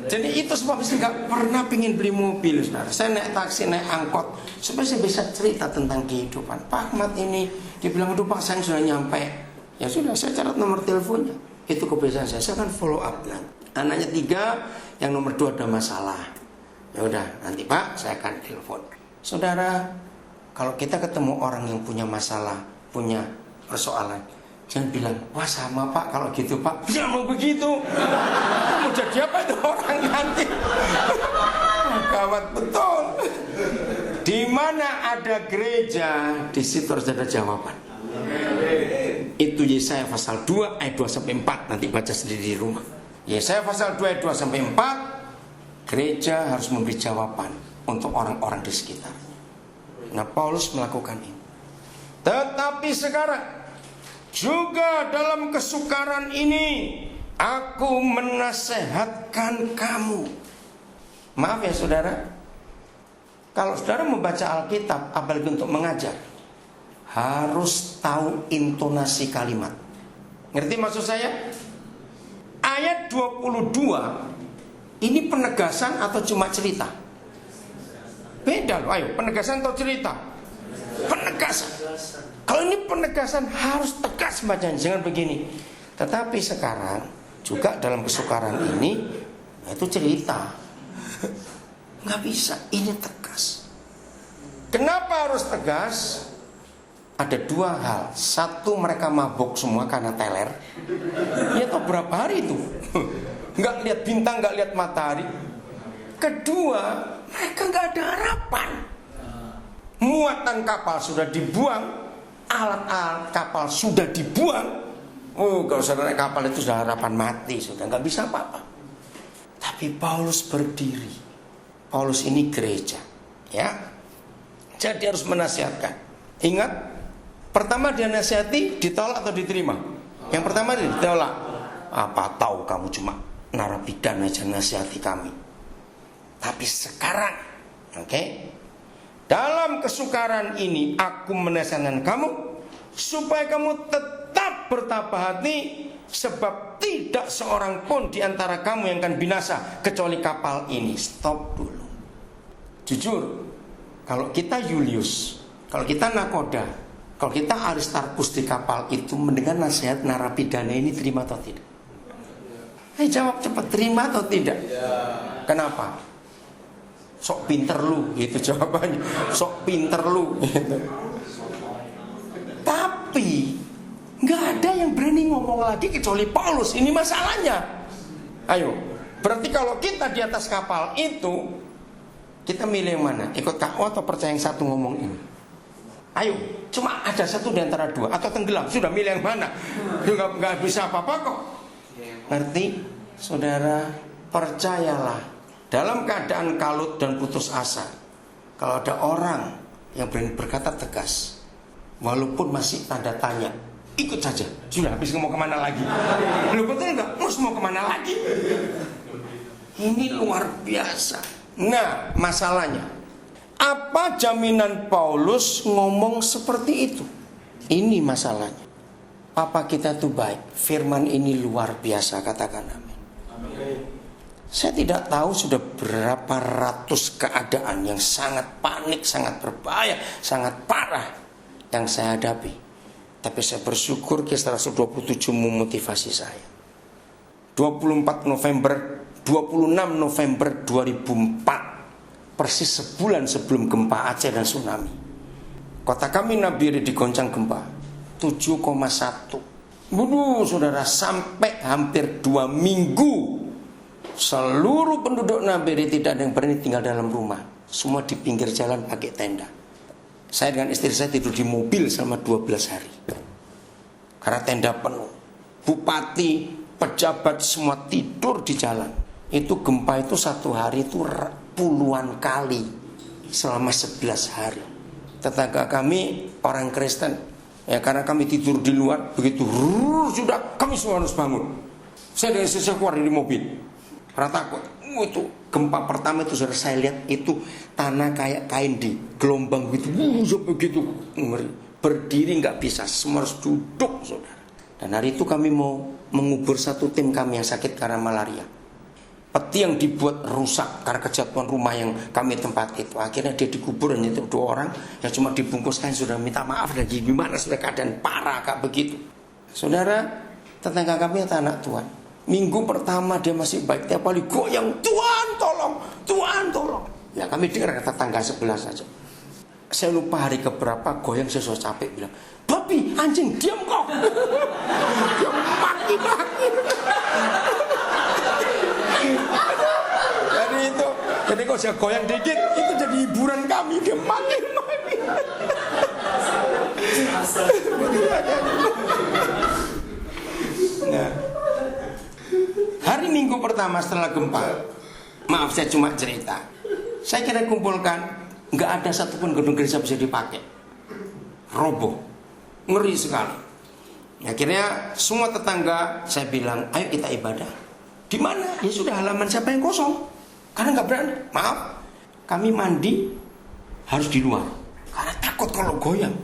Jadi itu sebab saya nggak pernah pengen beli mobil, saudara. Saya naik taksi, naik angkot supaya saya bisa cerita tentang kehidupan. Pak Ahmad ini, dia bilang, "Aduh Pak, saya sudah nyampe." Ya sudah, saya catat nomor teleponnya. Itu kebiasaan saya kan follow up. Anaknya 3, yang nomor 2 ada masalah. Ya udah, nanti Pak saya akan telepon. Saudara, kalau kita ketemu orang yang punya masalah, punya persoalan, jangan bilang, wah sama Pak kalau gitu Pak. Jangan begitu. Mau jadi apa itu orang nanti? Gawat betul. Di mana ada gereja, di situ harus ada jawaban. Itu Yesaya pasal 2 ayat 2 sampai 4. Nanti baca sendiri di rumah. Yesaya pasal 2 ayat 2 sampai 4. Gereja harus memberi jawaban untuk orang-orang di sekitarnya. Nah, Paulus melakukan ini. Tetapi sekarang juga dalam kesukaran ini aku menasehatkan kamu. Maaf ya saudara, kalau saudara membaca Alkitab, apalagi untuk mengajar, harus tahu intonasi kalimat. Ngerti maksud saya? Ayat 22 ini penegasan atau cuma cerita? Beda loh, ayo penegasan atau cerita? Penegasan. Kalau ini penegasan harus tegas bacanya, jangan begini. Tetapi sekarang juga dalam kesukaran ini itu cerita. Nggak bisa, ini tegas. Kenapa harus tegas? Ada 2 hal. 1, mereka mabuk semua karena teler. Ya tahu berapa hari itu? Nggak lihat bintang, nggak lihat matahari. Kedua, mereka nggak ada harapan. Muatan kapal sudah dibuang, alat-alat kapal sudah dibuang. Oh, kalau sudah naik kapal itu sudah harapan mati, sudah nggak bisa apa-apa. Tapi Paulus berdiri. Paulus ini gereja, ya. Jadi harus menasihatkan. Ingat, pertama dia nasihati, ditolak atau diterima? Yang pertama ditolak. Apa tahu kamu cuma narapidana aja nasihati kami. Tapi sekarang, oke, dalam kesukaran ini aku menasihatkan kamu supaya kamu tetap bertabah hati, sebab tidak seorang pun di antara kamu yang akan binasa kecuali kapal ini. Stop dulu. Jujur, kalau kita Julius, kalau kita nakoda, kalau kita Aristarkus di kapal itu mendengar nasihat narapidana ini, terima atau tidak? Jawab cepat, terima atau tidak? Kenapa? Sok pinter lu, itu jawabannya. Sok pinter lu, gitu. Tapi nggak ada yang berani ngomong lagi kecuali Paulus. Ini masalahnya. Ayo, berarti kalau kita di atas kapal itu, kita milih yang mana? Ikut KO atau percaya yang satu ngomong ini? Ayo, cuma ada satu di antara 2. Atau tenggelam, sudah milih yang mana? Nggak bisa apa-apa kok. Ngerti? Saudara, percayalah, dalam keadaan kalut dan putus asa, kalau ada orang yang berani berkata tegas, walaupun masih tanda tanya, ikut saja. Sudah habis mau kemana lagi? Lu betul nggak? Mau kemana lagi? Ini luar biasa. Nah, masalahnya, apa jaminan Paulus ngomong seperti itu? Ini masalahnya. Apa kita tuh baik? Firman ini luar biasa, katakan amin. Saya tidak tahu sudah berapa ratus keadaan yang sangat panik, sangat berbahaya, sangat parah yang saya hadapi. Tapi saya bersyukur Kisah Rasul 27 memotivasi saya. 26 November 2004, persis sebulan sebelum gempa Aceh dan tsunami, kota kami Nabire digoncang gempa 7,1. Saudara, sampai hampir 2 minggu seluruh penduduk Nabire tidak ada yang berani tinggal dalam rumah. Semua di pinggir jalan pakai tenda. Saya dengan istri saya tidur di mobil selama 12 hari karena tenda penuh. Bupati, pejabat semua tidur di jalan. Itu gempa itu 1 hari itu puluhan kali selama 11 hari. Tetangga kami orang Kristen, ya karena kami tidur di luar, begitu sudah kami semua harus bangun. Saya dari sisi keluar dari mobil karena takut. Itu gempa pertama itu sudah saya lihat itu tanah kayak kain di gelombang gitu, begitu ngeri. Berdiri nggak bisa, semua harus duduk, saudara. Dan hari itu kami mau mengubur satu tim kami yang sakit karena malaria. Peti yang dibuat rusak karena kejatuhan rumah yang kami tempat itu. Akhirnya dia dikubur, dan itu 2 orang yang cuma dibungkus kain sudah minta maaf dan gimana sudah keadaan parah kayak begitu. Saudara, Tetangga kami anak Tuhan. Minggu pertama dia masih baik, tiap kali goyang, Tuhan tolong, Tuhan tolong. Ya kami dengar tetangga sebelah saja. Saya lupa hari keberapa goyang, saya sudah capek bilang, babi, anjing, diam kau. Dia maki-maki. Jadi kalau saya goyang dikit, itu jadi hiburan kami. Dia maki-maki. Nah, hari Minggu pertama setelah gempa, maaf saya cuma cerita, saya kira kumpulkan, nggak ada satupun gedung gereja bisa dipakai, roboh, ngeri sekali. Akhirnya semua tetangga saya bilang, ayo kita ibadah. Di mana? Ya sudah, halaman siapa yang kosong? Karena nggak berani. Maaf, kami mandi harus di luar karena takut kalau goyang,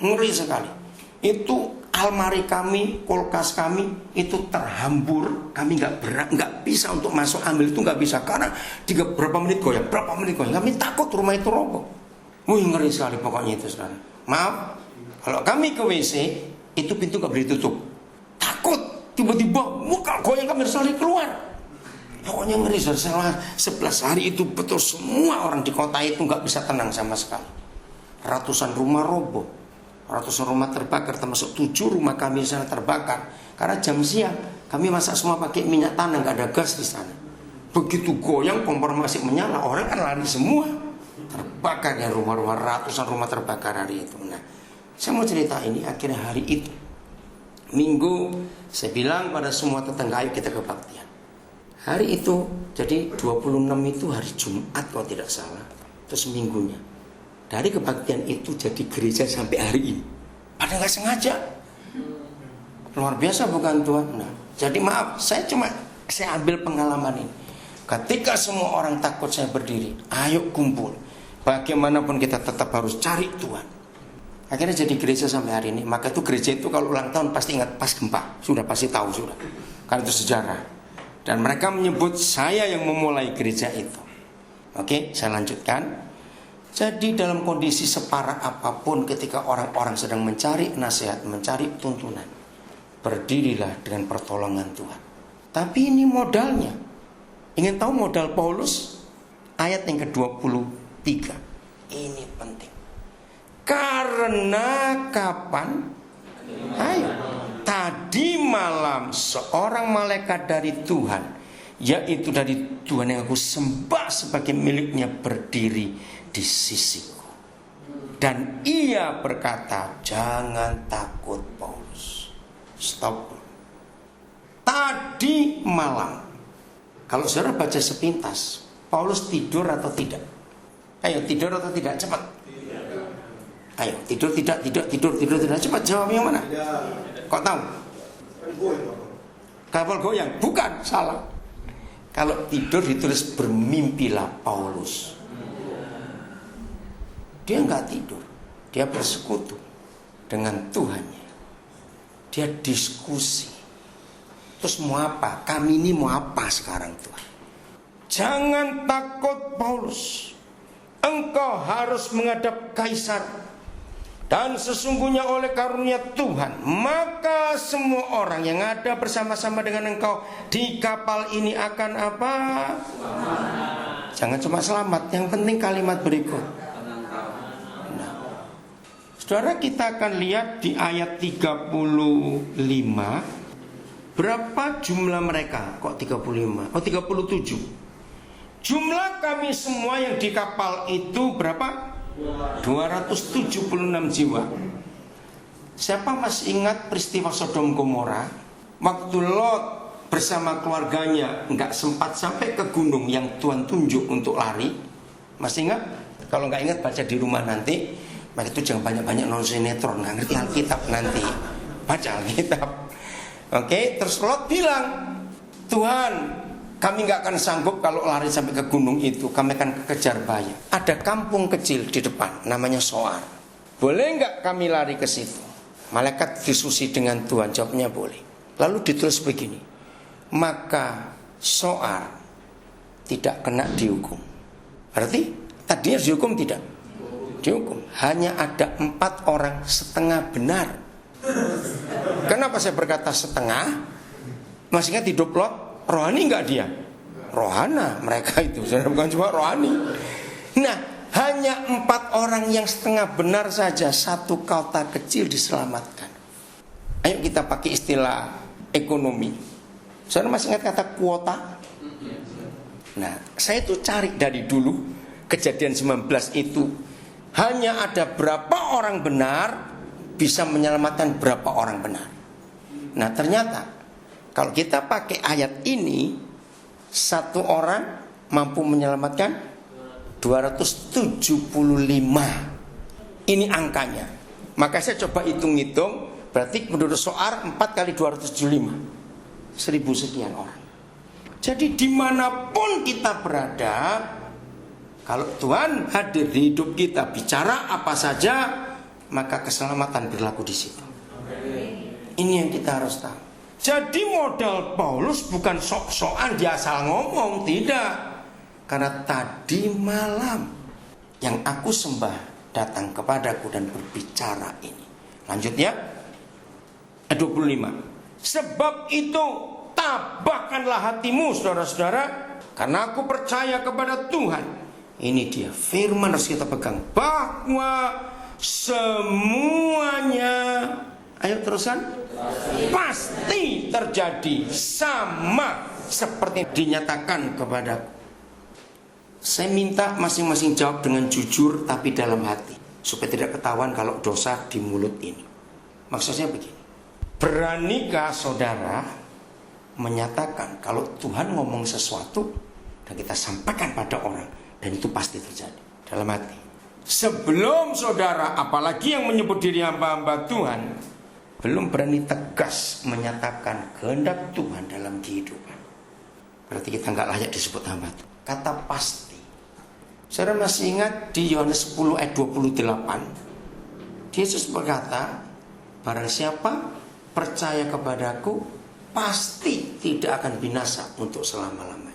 ngeri sekali. Itu almari kami, kulkas kami itu terhambur. Kami nggak bisa untuk masuk ambil, itu nggak bisa karena berapa menit goyang. Kami takut rumah itu roboh. Wih, ngeri sekali pokoknya itu sekarang. Maaf, kalau kami ke WC itu pintu nggak boleh ditutup. Takut tiba-tiba muka goyang, kami harus lari keluar. Pokoknya ngeri. Setelah 11 hari itu betul semua orang di kota itu nggak bisa tenang sama sekali. Ratusan rumah roboh, ratusan rumah terbakar, termasuk 7 rumah kami di sana terbakar. Karena jam siang kami masak semua pakai minyak tanah, nggak ada gas di sana. Begitu goyang, kompor masih menyala, orang kan lari semua. Terbakar ya rumah-rumah, ratusan rumah terbakar hari itu. Nah, saya mau cerita ini. Akhirnya hari itu Minggu, saya bilang pada semua tetangga, ayo kita kebaktian. Hari itu, jadi 26 itu hari Jumat kalau tidak salah. Terus minggunya, dari kebaktian itu jadi gereja sampai hari ini. Padahal gak sengaja. Luar biasa bukan Tuhan? Nah, jadi maaf, saya ambil pengalaman ini. Ketika semua orang takut saya berdiri, ayo kumpul. Bagaimanapun kita tetap harus cari Tuhan. Akhirnya jadi gereja sampai hari ini. Maka itu gereja itu kalau ulang tahun pasti ingat pas gempa. Sudah pasti tahu sudah. Karena itu sejarah. Dan mereka menyebut saya yang memulai gereja itu. Oke, saya lanjutkan. Jadi dalam kondisi separah apapun, ketika orang-orang sedang mencari nasihat, mencari tuntunan, berdirilah dengan pertolongan Tuhan. Tapi ini modalnya. Ingin tahu modal Paulus? Ayat yang ke-23. Ini penting. Karena kapan? Ayo. Tadi malam seorang malaikat dari Tuhan, yaitu dari Tuhan yang aku sembah sebagai miliknya, berdiri di sisiku. Dan ia berkata, jangan takut Paulus. Stop. Tadi malam. Kalau saudara baca sepintas, Paulus tidur atau tidak? Ayo, tidur atau tidak? Cepat. Ayo, tidur tidak? Cepat jawab yang mana? Kok tahu? Kapal goyang? Bukan, salah. Kalau tidur ditulis bermimpilah Paulus. Dia nggak tidur, dia bersekutu dengan Tuhannya. Dia diskusi. Terus mau apa? Kami ini mau apa sekarang Tuhan? Jangan takut Paulus. Engkau harus menghadap Kaisar. Dan sesungguhnya oleh karunia Tuhan, maka semua orang yang ada bersama-sama dengan engkau di kapal ini akan apa? Selamat. Jangan cuma selamat, yang penting kalimat berikut. Nah, saudara, kita akan lihat di ayat 35. Berapa jumlah mereka? Kok 35? Oh, 37. Jumlah kami semua yang di kapal itu berapa? 276 jiwa. Siapa masih ingat peristiwa Sodom Gomora? Waktu Lot bersama keluarganya nggak sempat sampai ke gunung yang Tuhan tunjuk untuk lari. Masih ingat? Kalau nggak ingat baca di rumah nanti. Maka itu jangan banyak-banyak nonton sinetron, nggak ngerti Alkitab nanti. Baca Alkitab. Oke, terus Lot bilang, Tuhan, kami gak akan sanggup kalau lari sampai ke gunung itu. Kami akan kejar bahaya. Ada kampung kecil di depan, namanya Soar. Boleh gak kami lari ke situ? Malaikat diskusi dengan Tuhan, jawabnya boleh. Lalu ditulis begini, maka Soar tidak kena dihukum. Berarti tadinya dihukum tidak? Dihukum. Hanya ada 4 orang setengah benar. Kenapa saya berkata setengah? Masih ingat hidup Lot? Rohani enggak dia? Rohana mereka itu, bukan cuma rohani. Nah, hanya 4 orang yang setengah benar saja, satu kota kecil diselamatkan. Ayo kita pakai istilah ekonomi. Saudara masih ingat kata kuota? Nah, saya itu cari dari dulu kejadian 19 itu hanya ada berapa orang benar bisa menyelamatkan berapa orang benar. Nah, ternyata kalau kita pakai ayat ini, satu orang mampu menyelamatkan 275. Ini angkanya. Maka saya coba hitung-hitung, berarti menurut Soar 4 kali 275, 1000 sekian orang. Jadi dimanapun kita berada, kalau Tuhan hadir di hidup kita, bicara apa saja, maka keselamatan berlaku di situ. Ini yang kita harus tahu. Jadi modal Paulus bukan sok-sokan dia asal ngomong, tidak. Karena tadi malam yang aku sembah datang kepadaku dan berbicara ini. Lanjut ya. 25. Sebab itu tabahkanlah hatimu, saudara-saudara, karena aku percaya kepada Tuhan. Ini dia firman harus kita pegang, bahwa semuanya, ayo terusan, pasti terjadi sama seperti dinyatakan kepadaku. Saya minta masing-masing jawab dengan jujur tapi dalam hati, supaya tidak ketahuan kalau dosa di mulut ini. Maksudnya begini, beranikah saudara menyatakan kalau Tuhan ngomong sesuatu dan kita sampaikan pada orang, dan itu pasti terjadi dalam hati. Sebelum saudara, apalagi yang menyebut diri hamba-hamba Tuhan, belum berani tegas menyatakan kehendak Tuhan dalam kehidupan, berarti kita nggak layak disebut hamba Tuhan. Kata pasti. Saudara masih ingat di Yohanes 10 ayat 28, Yesus berkata, barang siapa percaya kepadaku pasti tidak akan binasa untuk selama-lamanya.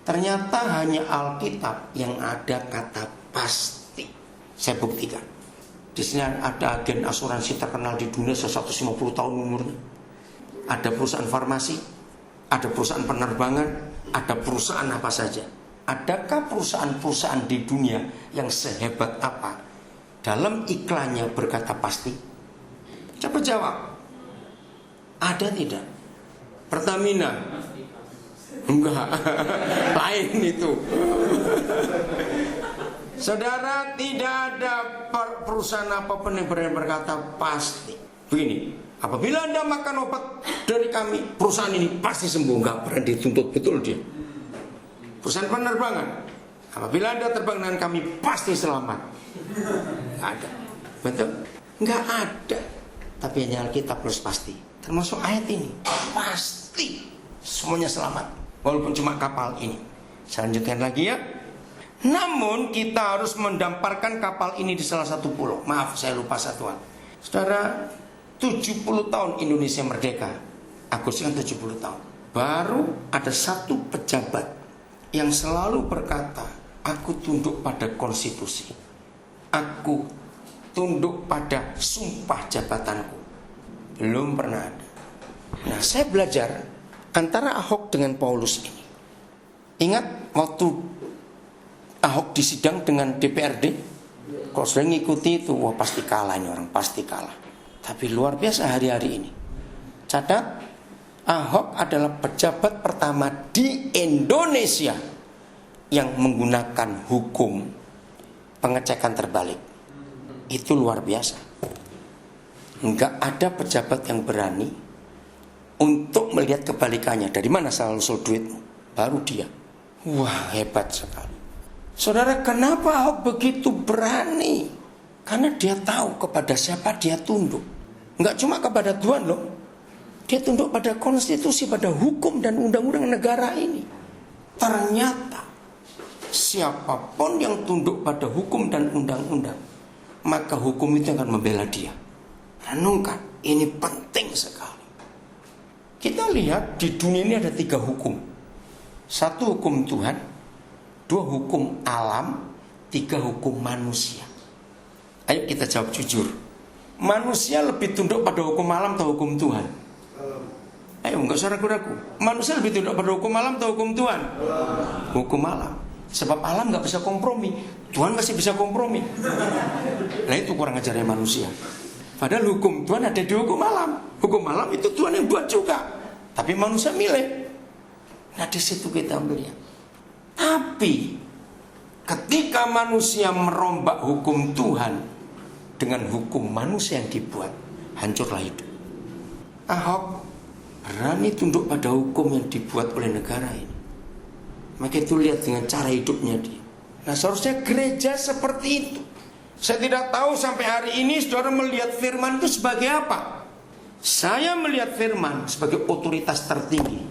Ternyata hanya Alkitab yang ada kata pasti. Saya buktikan. Di sini ada agen asuransi terkenal di dunia 150 tahun umurnya. Ada perusahaan farmasi, ada perusahaan penerbangan, ada perusahaan apa saja. Adakah perusahaan-perusahaan di dunia yang sehebat apa dalam iklannya berkata pasti? Coba jawab. Ada tidak? Pertamina? Enggak. Lain itu. Saudara, tidak ada perusahaan apapun yang berani berkata pasti. Begini, apabila Anda makan obat dari kami, perusahaan ini pasti sembuh. Enggak pernah dituntut betul dia. Perusahaan penerbangan, apabila Anda terbang dengan kami pasti selamat. Enggak ada. Betul? Enggak ada. Tapi hanya Alkitab plus pasti. Termasuk ayat ini, pasti semuanya selamat, walaupun cuma kapal ini. Saya lanjutkan lagi ya. Namun kita harus mendamparkan kapal ini di salah satu pulau. Maaf, saya lupa satuan. Saudara, 70 tahun Indonesia merdeka, Agustus kan 70 tahun. Baru ada satu pejabat yang selalu berkata, aku tunduk pada konstitusi, aku tunduk pada sumpah jabatanku. Belum pernah ada. Nah, saya belajar antara Ahok dengan Paulus ini. Ingat waktu Ahok disidang dengan DPRD, kalau sudah ngikuti itu, wah pasti kalah ini orang, pasti kalah. Tapi luar biasa hari-hari ini. Catat, Ahok adalah pejabat pertama di Indonesia yang menggunakan hukum pengecekan terbalik. Itu luar biasa. Enggak ada pejabat yang berani untuk melihat kebalikannya. Dari mana asal usul duitmu? Baru dia. Wah, hebat sekali. Saudara, kenapa Ahok begitu berani? Karena dia tahu kepada siapa dia tunduk. Enggak cuma kepada Tuhan loh. Dia tunduk pada konstitusi, pada hukum dan undang-undang negara ini. Ternyata siapapun yang tunduk pada hukum dan undang-undang, maka hukum itu akan membela dia. Renungkan, ini penting sekali. Kita lihat di dunia ini ada 3 hukum. 1 hukum Tuhan, 2 hukum alam, 3 hukum manusia. Ayo kita jawab jujur. Manusia lebih tunduk pada hukum alam atau hukum Tuhan? Ayo, enggak usah ragu-ragu. Manusia lebih tunduk pada hukum alam atau hukum Tuhan? Hukum alam. Sebab alam enggak bisa kompromi, Tuhan masih bisa kompromi. Nah itu kurang ajarnya manusia. Padahal hukum Tuhan ada di hukum alam. Hukum alam itu Tuhan yang buat juga, tapi manusia milih. Nah di situ kita melihat. Tapi ketika manusia merombak hukum Tuhan dengan hukum manusia yang dibuat, hancurlah hidup. Ahok berani tunduk pada hukum yang dibuat oleh negara ini. Maka itu lihat dengan cara hidupnya dia. Nah seharusnya gereja seperti itu. Saya tidak tahu sampai hari ini saudara melihat firman itu sebagai apa. Saya melihat firman sebagai otoritas tertinggi.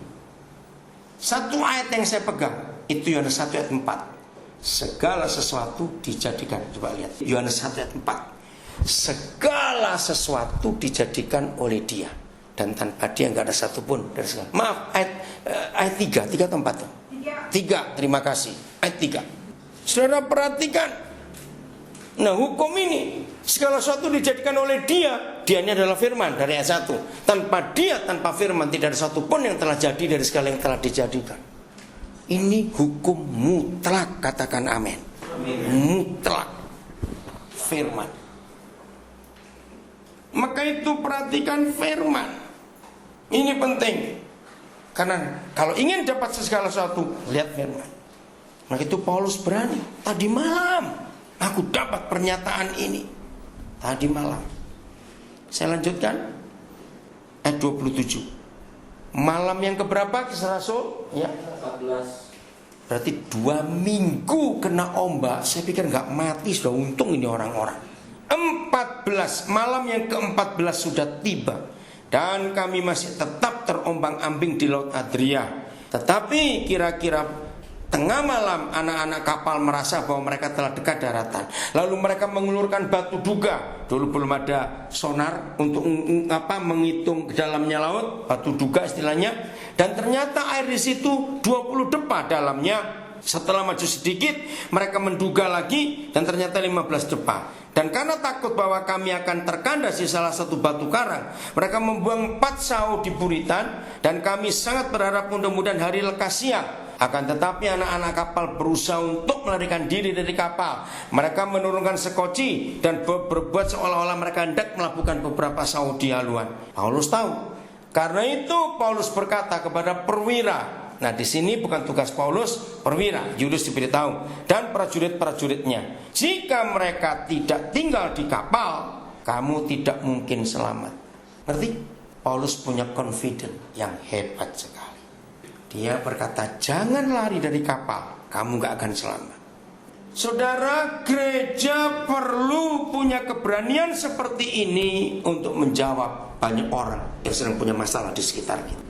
Satu ayat yang saya pegang itu Yohanes 1 ayat 4. Segala sesuatu dijadikan, coba lihat Yohanes 1 ayat 4. Segala sesuatu dijadikan oleh dia, dan tanpa dia nggak ada satupun dari segala. Maaf, ayat 3 atau 4? 3, terima kasih. Ayat 3. Saudara perhatikan. Nah hukum ini, segala sesuatu dijadikan oleh dia. Dia ini adalah firman dari ayat 1. Tanpa dia, tanpa firman, tidak ada satupun yang telah jadi dari segala yang telah dijadikan. Ini hukum mutlak, katakan amin. Mutlak firman. Maka itu perhatikan firman. Ini penting. Karena kalau ingin dapat segala sesuatu, lihat firman. Maka itu Paulus berani. Tadi malam aku dapat pernyataan ini. Tadi malam. Saya lanjutkan. Ayat 27. Malam yang keberapa Kisah Rasul? Ya, 14. Berarti 2 minggu kena ombak. Saya pikir gak mati, sudah untung ini orang-orang. 14, malam yang ke-14 sudah tiba, dan kami masih tetap terombang-ambing di Laut Adria. Tetapi kira-kira tengah malam anak-anak kapal merasa bahwa mereka telah dekat daratan. Lalu mereka mengulurkan batu duga. Dulu belum ada sonar untuk menghitung ke dalamnya laut, batu duga istilahnya. Dan ternyata air di situ 20 depa dalamnya. Setelah maju sedikit, mereka menduga lagi, dan ternyata 15 depa. Dan karena takut bahwa kami akan terkandas di salah satu batu karang, mereka membuang 4 sao di buritan. Dan kami sangat berharap mudah-mudahan hari lekas siang. Akan tetapi anak-anak kapal berusaha untuk melarikan diri dari kapal. Mereka menurunkan sekoci dan berbuat seolah-olah mereka hendak melakukan beberapa sao di haluan. Paulus tahu. Karena itu Paulus berkata kepada perwira. Nah di sini bukan tugas Paulus, perwira, Yulius diberitahu, dan prajurit-prajuritnya. Jika mereka tidak tinggal di kapal, kamu tidak mungkin selamat. Ngerti? Paulus punya confidence yang hebat sekali. Dia berkata, jangan lari dari kapal, kamu gak akan selamat. Saudara, gereja perlu punya keberanian seperti ini untuk menjawab banyak orang yang sedang punya masalah di sekitar kita.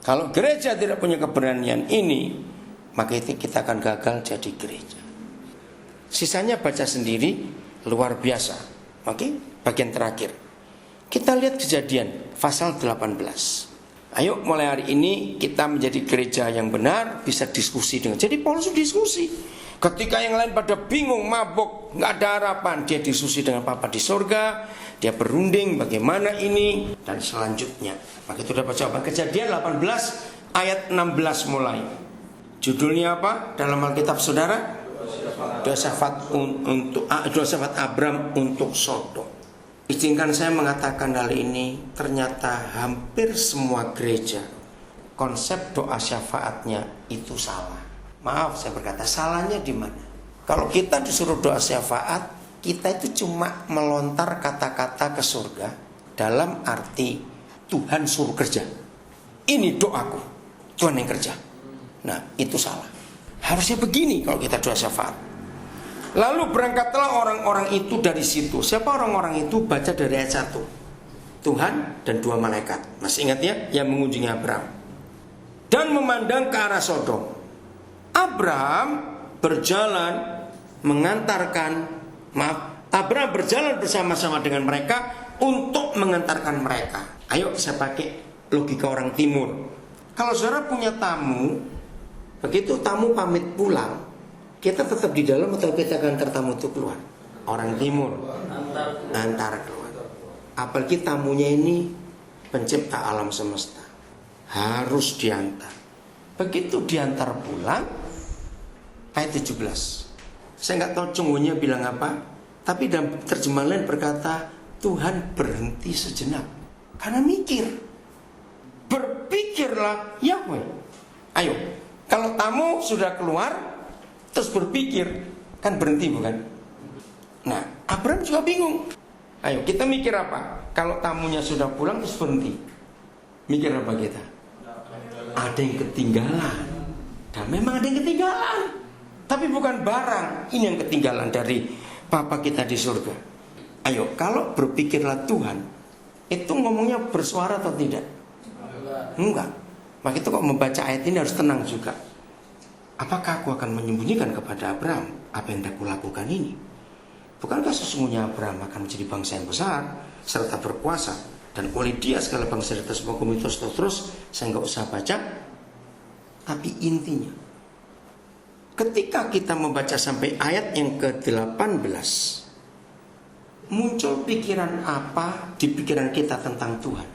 Kalau gereja tidak punya keberanian ini, maka itu kita akan gagal jadi gereja. Sisanya baca sendiri, luar biasa. Oke, bagian terakhir. Kita lihat Kejadian pasal 18. Ayo mulai hari ini kita menjadi gereja yang benar, bisa diskusi dengan. Jadi Paulus diskusi. Ketika yang lain pada bingung, mabuk, nggak ada harapan, dia diskusi dengan Bapa di surga. Dia berunding bagaimana ini dan selanjutnya. Maka itu dapat jawaban. Kejadian 18 ayat 16 mulai. Judulnya apa dalam Alkitab saudara? Doa syafaat Abram untuk Sodom. Izinkan saya mengatakan hal ini. Ternyata hampir semua gereja konsep doa syafaatnya itu salah. Maaf saya berkata, salahnya di mana? Kalau kita disuruh doa syafaat, kita itu cuma melontar kata-kata ke surga dalam arti Tuhan suruh kerja. Ini doaku, Tuhan yang kerja. Nah itu salah. Harusnya begini kalau kita doa syafaat. Lalu berangkatlah orang-orang itu dari situ. Siapa orang-orang itu? Baca dari ayat 1. Tuhan dan 2 malaikat. Masih ingat ya? Yang mengunjungi Abraham dan memandang ke arah Sodom. Abraham berjalan bersama-sama dengan mereka untuk mengantarkan mereka. Ayo saya pakai logika orang timur. Kalau saudara punya tamu, begitu tamu pamit pulang, kita tetap di dalam atau kita akan antar tamu itu keluar? Orang timur. Antar keluar. Apalagi tamunya ini pencipta alam semesta, harus diantar. Begitu diantar pulang, ayat 17. Saya nggak tahu cunggunya bilang apa, tapi dalam terjemahan lain berkata Tuhan berhenti sejenak karena mikir. Berpikirlah Yahweh. Ayo, kalau tamu sudah keluar terus berpikir, kan berhenti bukan? Nah, Abraham juga bingung. Ayo, kita mikir apa? Kalau tamunya sudah pulang terus berhenti, mikir apa kita? Ada yang ketinggalan. Dan memang ada yang ketinggalan, tapi bukan barang. Ini yang ketinggalan dari Bapa kita di surga. Ayo, kalau berpikirlah Tuhan, itu ngomongnya bersuara atau tidak? Enggak. Maka itu kok membaca ayat ini harus tenang juga. Apakah aku akan menyembunyikan kepada Abraham apa yang aku lakukan ini? Bukankah sesungguhnya Abraham akan menjadi bangsa yang besar serta berkuasa, dan oleh dia segala bangsa di atas muka bumi terus. Saya nggak usah baca. Tapi intinya, ketika kita membaca sampai ayat yang ke-18, muncul pikiran apa di pikiran kita tentang Tuhan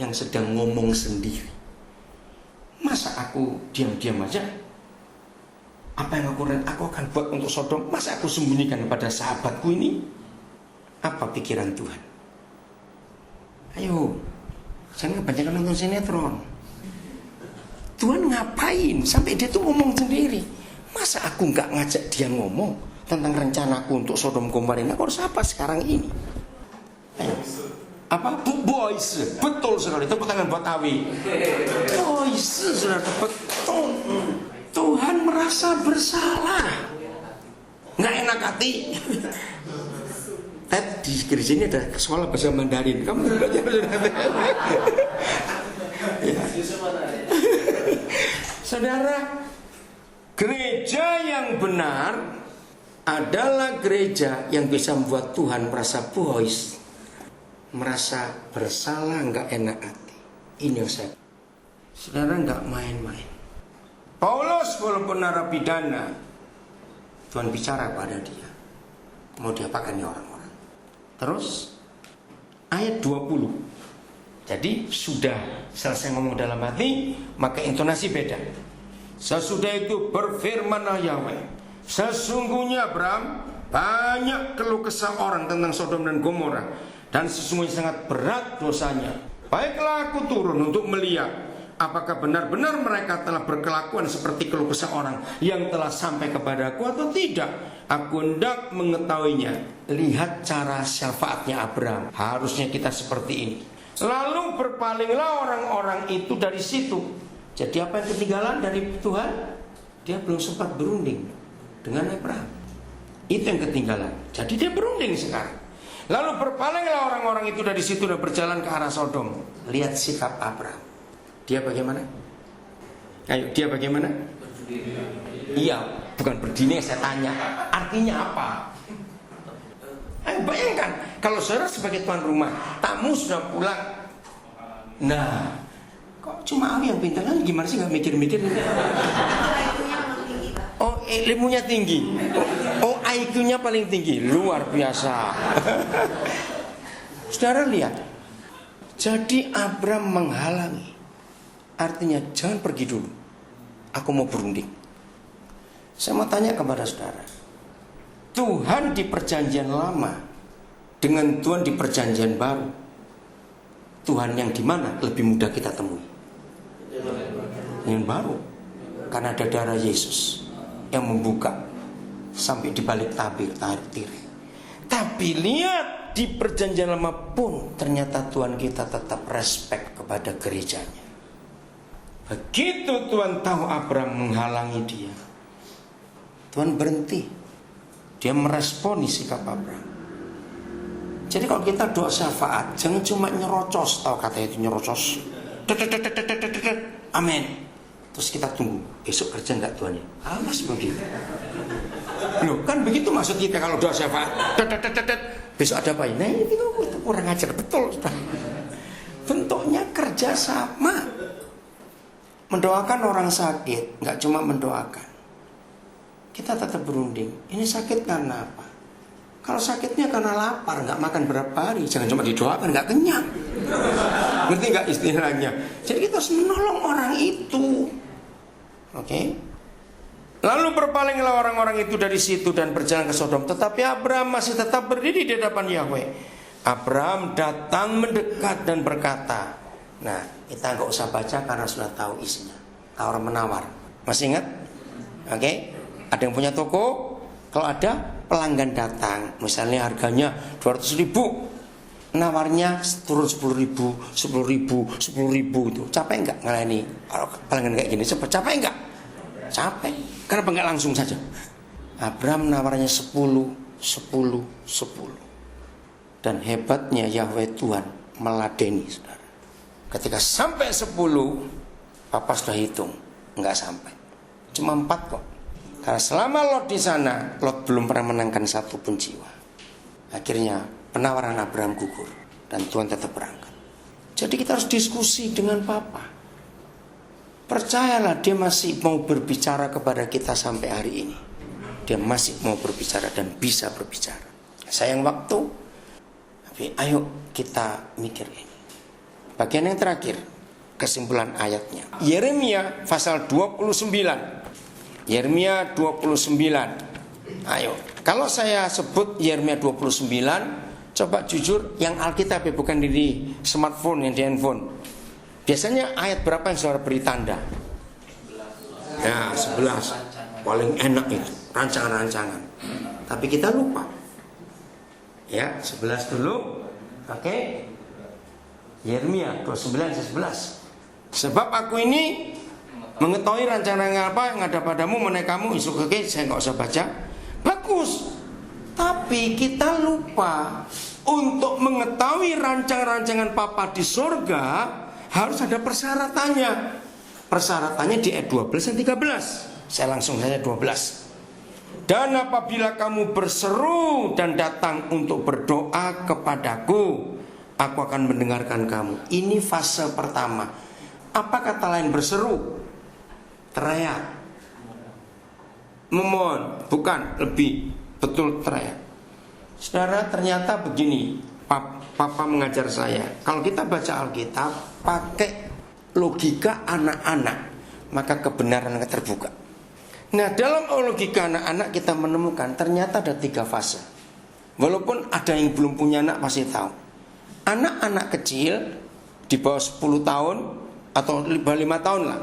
yang sedang ngomong sendiri. Masa aku diam-diam aja? Apa yang aku akan buat untuk Sodom, masa aku sembunyikan kepada sahabatku ini? Apa pikiran Tuhan? Ayo, jangan kebanyakan nonton sinetron. Tuhan ngapain sampai dia tuh ngomong sendiri? Masa aku gak ngajak dia ngomong tentang rencanaku untuk Sodom Gomora ini? Aku harus apa sekarang ini? Ayo. Apa? Boys. Betul sekali. Tepuk tangan buat Awi. Boys, saudara, betul. Tuhan merasa bersalah, nggak enak hati. Di gereja ini ada sekolah bahasa Mandarin. Kamu belajar ya. Saudara, gereja yang benar adalah gereja yang bisa membuat Tuhan merasa boys, merasa bersalah, nggak enak hati. Ini yang saya. Saudara, nggak main-main. Paulus walaupun narapidana, Tuhan bicara pada dia. Mau diapakan ya orang-orang? Terus ayat 20. Jadi sudah selesai ngomong dalam hati, maka intonasi beda. Sesudah itu berfirmanlah Yahweh, sesungguhnya Abraham banyak keluh kesah orang tentang Sodom dan Gomora, dan sesungguhnya sangat berat dosanya. Baiklah aku turun untuk melihat apakah benar-benar mereka telah berkelakuan seperti keluh kesah orang yang telah sampai kepadaku atau tidak. Aku hendak mengetahuinya. Lihat cara syafaatnya Abraham. Harusnya kita seperti ini. Lalu berpalinglah orang-orang itu dari situ. Jadi apa yang ketinggalan dari Tuhan? Dia belum sempat berunding dengan Abraham. Itu yang ketinggalan. Jadi dia berunding sekarang. Lalu berpalinglah orang-orang itu dari situ dan berjalan ke arah Sodom. Lihat sikap Abraham. Dia bagaimana? Ayo, dia bagaimana? Berdiri. Iya, bukan berdiri, saya tanya. Artinya apa? Ayo bayangkan, kalau saudara sebagai tuan rumah, tamu sudah pulang. Nah, kok cuma Awi yang pintar lagi? Gimana sih, gak mikir-mikir? Oh, ilmunya tinggi. Oh, IQ-nya paling tinggi. Luar biasa. Saudara lihat. Jadi Abraham menghalangi. Artinya jangan pergi dulu, aku mau berunding. Saya mau tanya kepada saudara, Tuhan di perjanjian lama dengan Tuhan di perjanjian baru, Tuhan yang di mana lebih mudah kita temui? Yang baru, karena ada darah Yesus yang membuka sampai di balik tabir. Tapi lihat, di perjanjian lama pun ternyata Tuhan kita tetap respect kepada gerejanya. Begitu Tuhan tahu Abraham menghalangi dia, Tuhan berhenti. Dia meresponi sikap Abraham. Jadi kalau kita doa syafaat, jangan cuma nyerocos. Tahu kata itu nyerocos? Amin. Terus kita tunggu, besok kerja enggak Tuhan? Awas begitu. Loh, kan begitu maksud kita kalau doa syafaat. Besok ada apa? Nah, itu kurang ajar betul. Bentuknya kerja sama. Mendoakan orang sakit, nggak cuma mendoakan. Kita tetap berunding. Ini sakit karena apa? Kalau sakitnya karena lapar, nggak makan berapa hari, jangan cuma didoakan, nggak kenyang. Ngerti nggak istilahnya? Jadi kita harus menolong orang itu. Oke? Lalu berpalinglah orang-orang itu dari situ dan berjalan ke Sodom. Tetapi Abraham masih tetap berdiri di hadapan Yahweh. Abraham datang mendekat dan berkata. Nah, kita nggak usah baca karena sudah tahu isinya. Tawar menawar. Masih ingat? Oke? Ada yang punya toko? Kalau ada, pelanggan datang. Misalnya harganya 200.000, nawarnya turun 10.000, 10.000, 10.000 itu. Capek nggak ngelayani pelanggan kayak gini? Capek nggak? Capek. Kenapa nggak langsung saja? Abraham nawarnya 10. Dan hebatnya Yahweh Tuhan meladeni, saudara. Ketika sampai 10, Papa sudah hitung, nggak sampai. Cuma 4 kok. Karena selama Lot di sana, Lot belum pernah menangkan satu pun jiwa. Akhirnya penawaran Abraham gugur dan Tuhan tetap berangkat. Jadi kita harus diskusi dengan Papa. Percayalah, dia masih mau berbicara kepada kita sampai hari ini. Dia masih mau berbicara dan bisa berbicara. Sayang waktu, tapi ayo kita mikir ini. Bagian yang terakhir, kesimpulan ayatnya. Yeremia pasal 29. Yeremia 29. Ayo, kalau saya sebut Yeremia 29, coba jujur yang Alkitab ya, bukan di smartphone, yang di handphone. Biasanya ayat berapa yang saudara beri tanda? Ya, 11. Paling enak itu, rancangan-rancangan. Tapi kita lupa. Ya, 11 dulu. Oke. Yeremia 29 ayat 11. Sebab aku ini mengetahui rancangan apa yang ada padamu mengenai kamu. Oke, saya nggak usah baca. Bagus. Tapi kita lupa untuk mengetahui rancangan-rancangan Papa di surga harus ada persyaratannya. Persyaratannya di ayat 12 dan 13. Saya langsung saja 12. Dan apabila kamu berseru dan datang untuk berdoa kepadaku, aku akan mendengarkan kamu. Ini fase pertama. Apa kata lain berseru? Teriak. Memohon. Bukan, lebih betul teriak. Saudara, ternyata begini, Papa mengajar saya. Kalau kita baca Alkitab pakai logika anak-anak, maka kebenaran akan terbuka. Nah, dalam logika anak-anak kita menemukan ternyata ada 3 fase. Walaupun ada yang belum punya anak pasti tahu. Anak-anak kecil di bawah 10 tahun atau 5 tahun lah.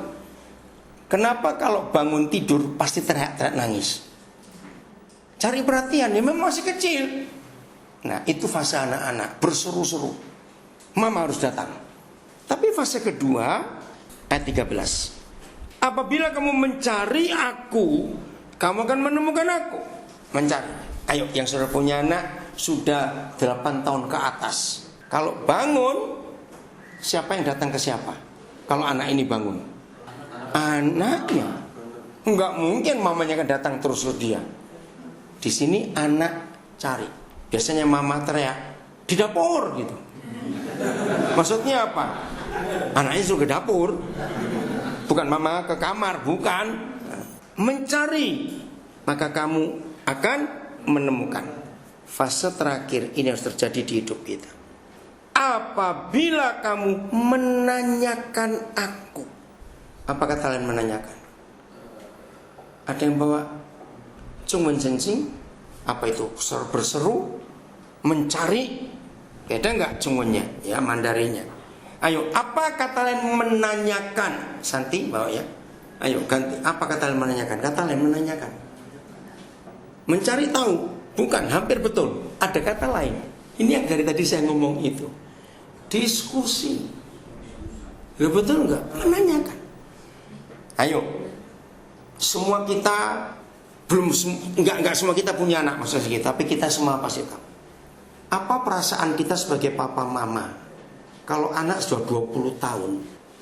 Kenapa kalau bangun tidur pasti teriak-teriak nangis? Cari perhatian, ya memang masih kecil. Nah, itu fase anak-anak, berseru-seru. Mama harus datang. Tapi fase kedua, ayat 13. Apabila kamu mencari aku, kamu akan menemukan aku. Mencari. Ayo, yang sudah punya anak sudah 8 tahun ke atas. Kalau bangun, siapa yang datang ke siapa? Kalau anak ini bangun, anaknya. Enggak mungkin mamanya akan datang terus dia. Di sini anak cari. Biasanya mama teriak di dapur gitu. Maksudnya apa? Anaknya suruh ke dapur. Bukan mama ke kamar, bukan. Mencari, maka kamu akan menemukan. Fase terakhir ini harus terjadi di hidup kita. Apabila kamu menanyakan aku. Apa kata lain menanyakan? Ada yang bawa cungwen sensing? Apa itu? Berseru, mencari. Beda nggak cungwennya? Ya, mandarinya. Ayo, apa kata lain menanyakan? Santi bawa ya. Ayo ganti. Apa kata lain menanyakan? Kata lain menanyakan. Mencari tahu, bukan, hampir betul. Ada kata lain. Ini yang dari tadi saya ngomong itu. Diskusi. Ya betul nggak? Menanyakan. Ayo. Semua kita belum enggak semua kita punya anak maksudnya kita, tapi kita semua pasti tahu. Apa perasaan kita sebagai papa mama? Kalau anak sudah 20 tahun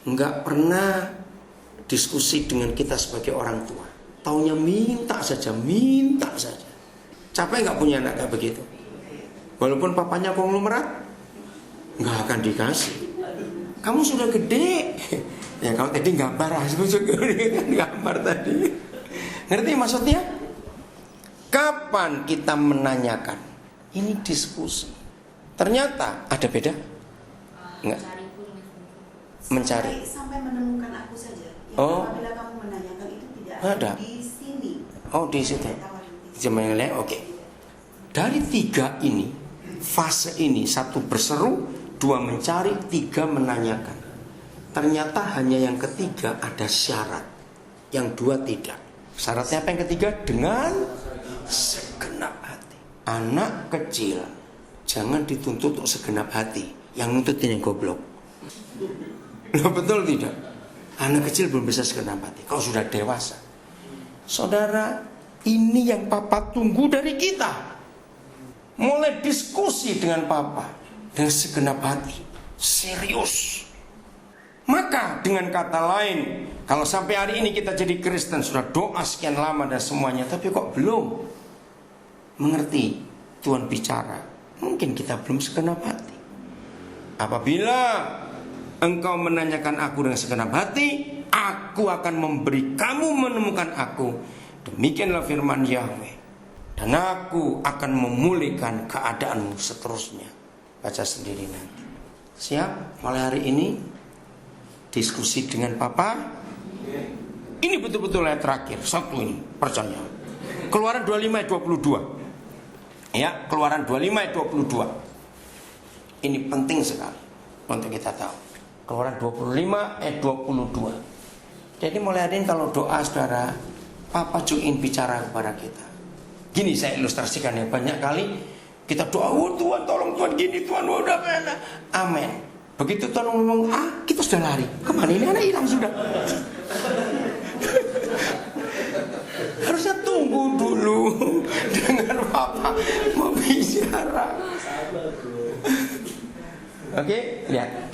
enggak pernah diskusi dengan kita sebagai orang tua. Taunya minta saja. Capek enggak punya anak kayak begitu? Walaupun papanya konglomerat, enggak akan dikasih. Kamu sudah gede. Ya kalau tadi gambar, gambar tadi. Ngerti maksudnya? Kapan kita menanyakan? Ini diskusi. Ternyata ada beda? Enggak. Mencari.
Sampai menemukan aku saja. Yang apabila kamu menanyakan itu tidak ada di sini.
Oh, di situ. Oke. Dari 3 ini, fase ini, 1 berseru, 2 mencari, 3 menanyakan. Ternyata hanya yang ketiga ada syarat, yang 2 tidak. Syaratnya apa yang ketiga? Dengan segenap hati. Anak kecil jangan dituntut untuk segenap hati. Yang nuntut ini goblok. Loh, betul tidak? Anak kecil belum bisa segenap hati. Kalau sudah dewasa, saudara, ini yang papa tunggu dari kita. Mulai diskusi dengan papa dengan segenap hati, serius. Maka dengan kata lain, kalau sampai hari ini kita jadi Kristen, sudah doa sekian lama dan semuanya, tapi kok belum mengerti Tuhan bicara, mungkin kita belum segenap hati. Apabila engkau menanyakan aku dengan segenap hati, aku akan memberi kamu menemukan aku. Demikianlah firman Yahweh. Dan aku akan memulihkan keadaanmu seterusnya. Baca sendiri nanti. Siap? Mulai hari ini diskusi dengan papa. Ini betul-betul ayat terakhir. Satu ini, percaya. Keluaran 25 ayat 22. Ya, Keluaran 25 ayat 22. Ini penting sekali untuk kita tahu. Keluaran 25 ayat 22. Jadi mulai hari ini kalau doa saudara, papa ingin bicara kepada kita. Gini saya ilustrasikan ya, banyak kali kita doa, oh Tuhan tolong Tuhan gini, Tuhan udah mana, amin. Begitu Tuhan ngomong kita sudah lari. Kemana ini anak hilang sudah. Harusnya tunggu dulu dengan papa mau bicara. Oke, lihat.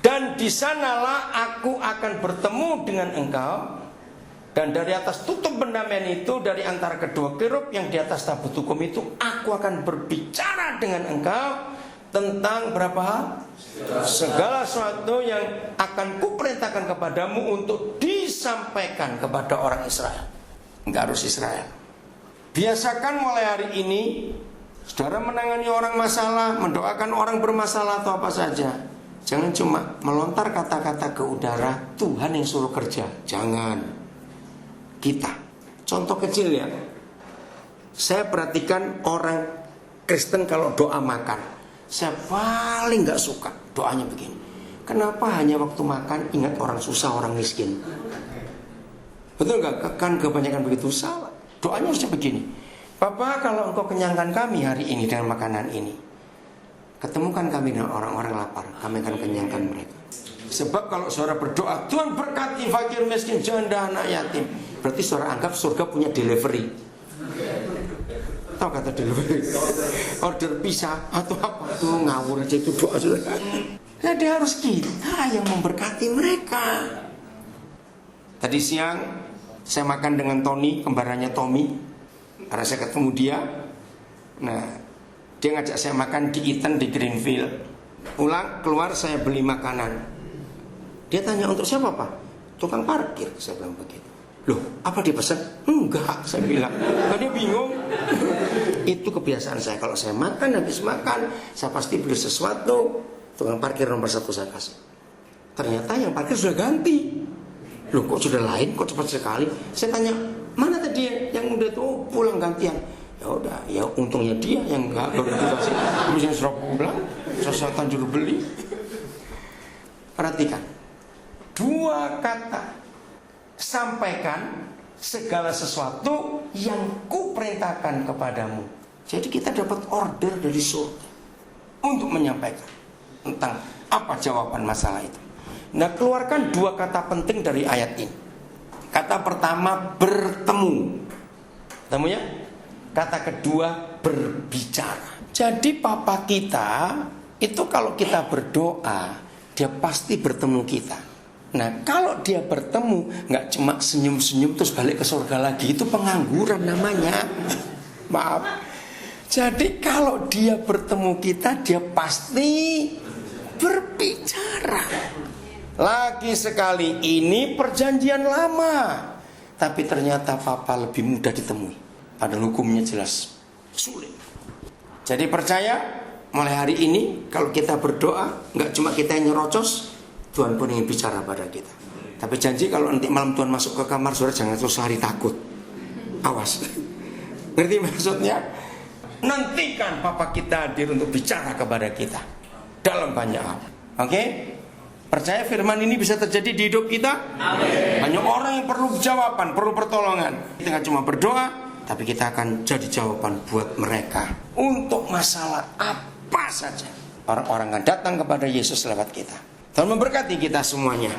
Dan di sanalah aku akan bertemu dengan engkau. Dan dari atas tutup pendamaian itu, dari antara kedua kerub yang di atas tabut hukum itu, aku akan berbicara dengan engkau tentang berapa? Segala sesuatu yang akan kuperintahkan kepadamu untuk disampaikan kepada orang Israel. Enggak harus Israel. Biasakan mulai hari ini, saudara menangani orang masalah, mendoakan orang bermasalah atau apa saja. Jangan cuma melontar kata-kata ke udara, Tuhan yang suruh kerja. Jangan. Kita, contoh kecil ya, saya perhatikan orang Kristen kalau doa makan, saya paling gak suka doanya begini. Kenapa hanya waktu makan ingat orang susah, orang miskin? Betul gak? Kan kebanyakan begitu. Salah. Doanya harusnya begini. Bapa, kalau engkau kenyangkan kami hari ini dengan makanan ini, ketemukan kami dengan orang-orang lapar, kami akan kenyangkan mereka. Sebab kalau saudara berdoa, Tuhan berkati fakir miskin, janda, anak yatim, berarti saudara anggap surga punya delivery. Tahu kata delivery? Order pizza atau apa? Tuh ngawur aja itu doa saudara. Jadi harus kita yang memberkati mereka. Tadi siang saya makan dengan Tony, kembarannya Tommy, karena saya ketemu dia. Nah, dia ngajak saya makan di Eaton di Greenfield. Pulang keluar saya beli makanan. Dia tanya, untuk siapa Pak? Tukang parkir. Saya bilang begitu. Loh, apa dia pesan? Enggak, saya bilang. Nah, dia bingung. Itu kebiasaan saya. Kalau saya makan, habis makan, saya pasti beli sesuatu. Tukang parkir nomor 1 saya kasih. Ternyata yang parkir sudah ganti. Loh, kok sudah lain? Kok cepat sekali? Saya tanya, mana tadi yang udah tuh pulang gantian? Ya udah, ya untungnya dia yang enggak berdiskusi. Habis yang sudah pulang, saya tanjur beli. Perhatikan. 2 kata, sampaikan segala sesuatu yang kuperintahkan kepadamu. Jadi kita dapat order dari surga untuk menyampaikan tentang apa jawaban masalah itu. Nah, keluarkan 2 kata penting dari ayat ini. Kata pertama, bertemu. Temunya? Kata kedua, berbicara. Jadi papa kita itu kalau kita berdoa, dia pasti bertemu kita. Nah, kalau dia bertemu nggak cuma senyum-senyum terus balik ke surga lagi, itu pengangguran namanya. Maaf. Jadi kalau dia bertemu kita, dia pasti berbicara. Lagi sekali, ini perjanjian lama, tapi ternyata papa lebih mudah ditemui. Padahal hukumnya jelas sulit. Jadi percaya mulai hari ini kalau kita berdoa, nggak cuma kita yang nyerocos, Tuhan pun ingin bicara pada kita. Tapi janji kalau nanti malam Tuhan masuk ke kamar saudara jangan terus lari takut. Awas. Ngerti maksudnya? Nantikan Papa kita hadir untuk bicara kepada kita dalam banyak hal. Oke? Percaya firman ini bisa terjadi di hidup kita? Amin. Banyak orang yang perlu jawaban, perlu pertolongan. Kita nggak cuma berdoa, tapi kita akan jadi jawaban buat mereka untuk masalah apa saja. Orang-orang akan datang kepada Yesus lewat kita. Tuhan memberkati kita semuanya.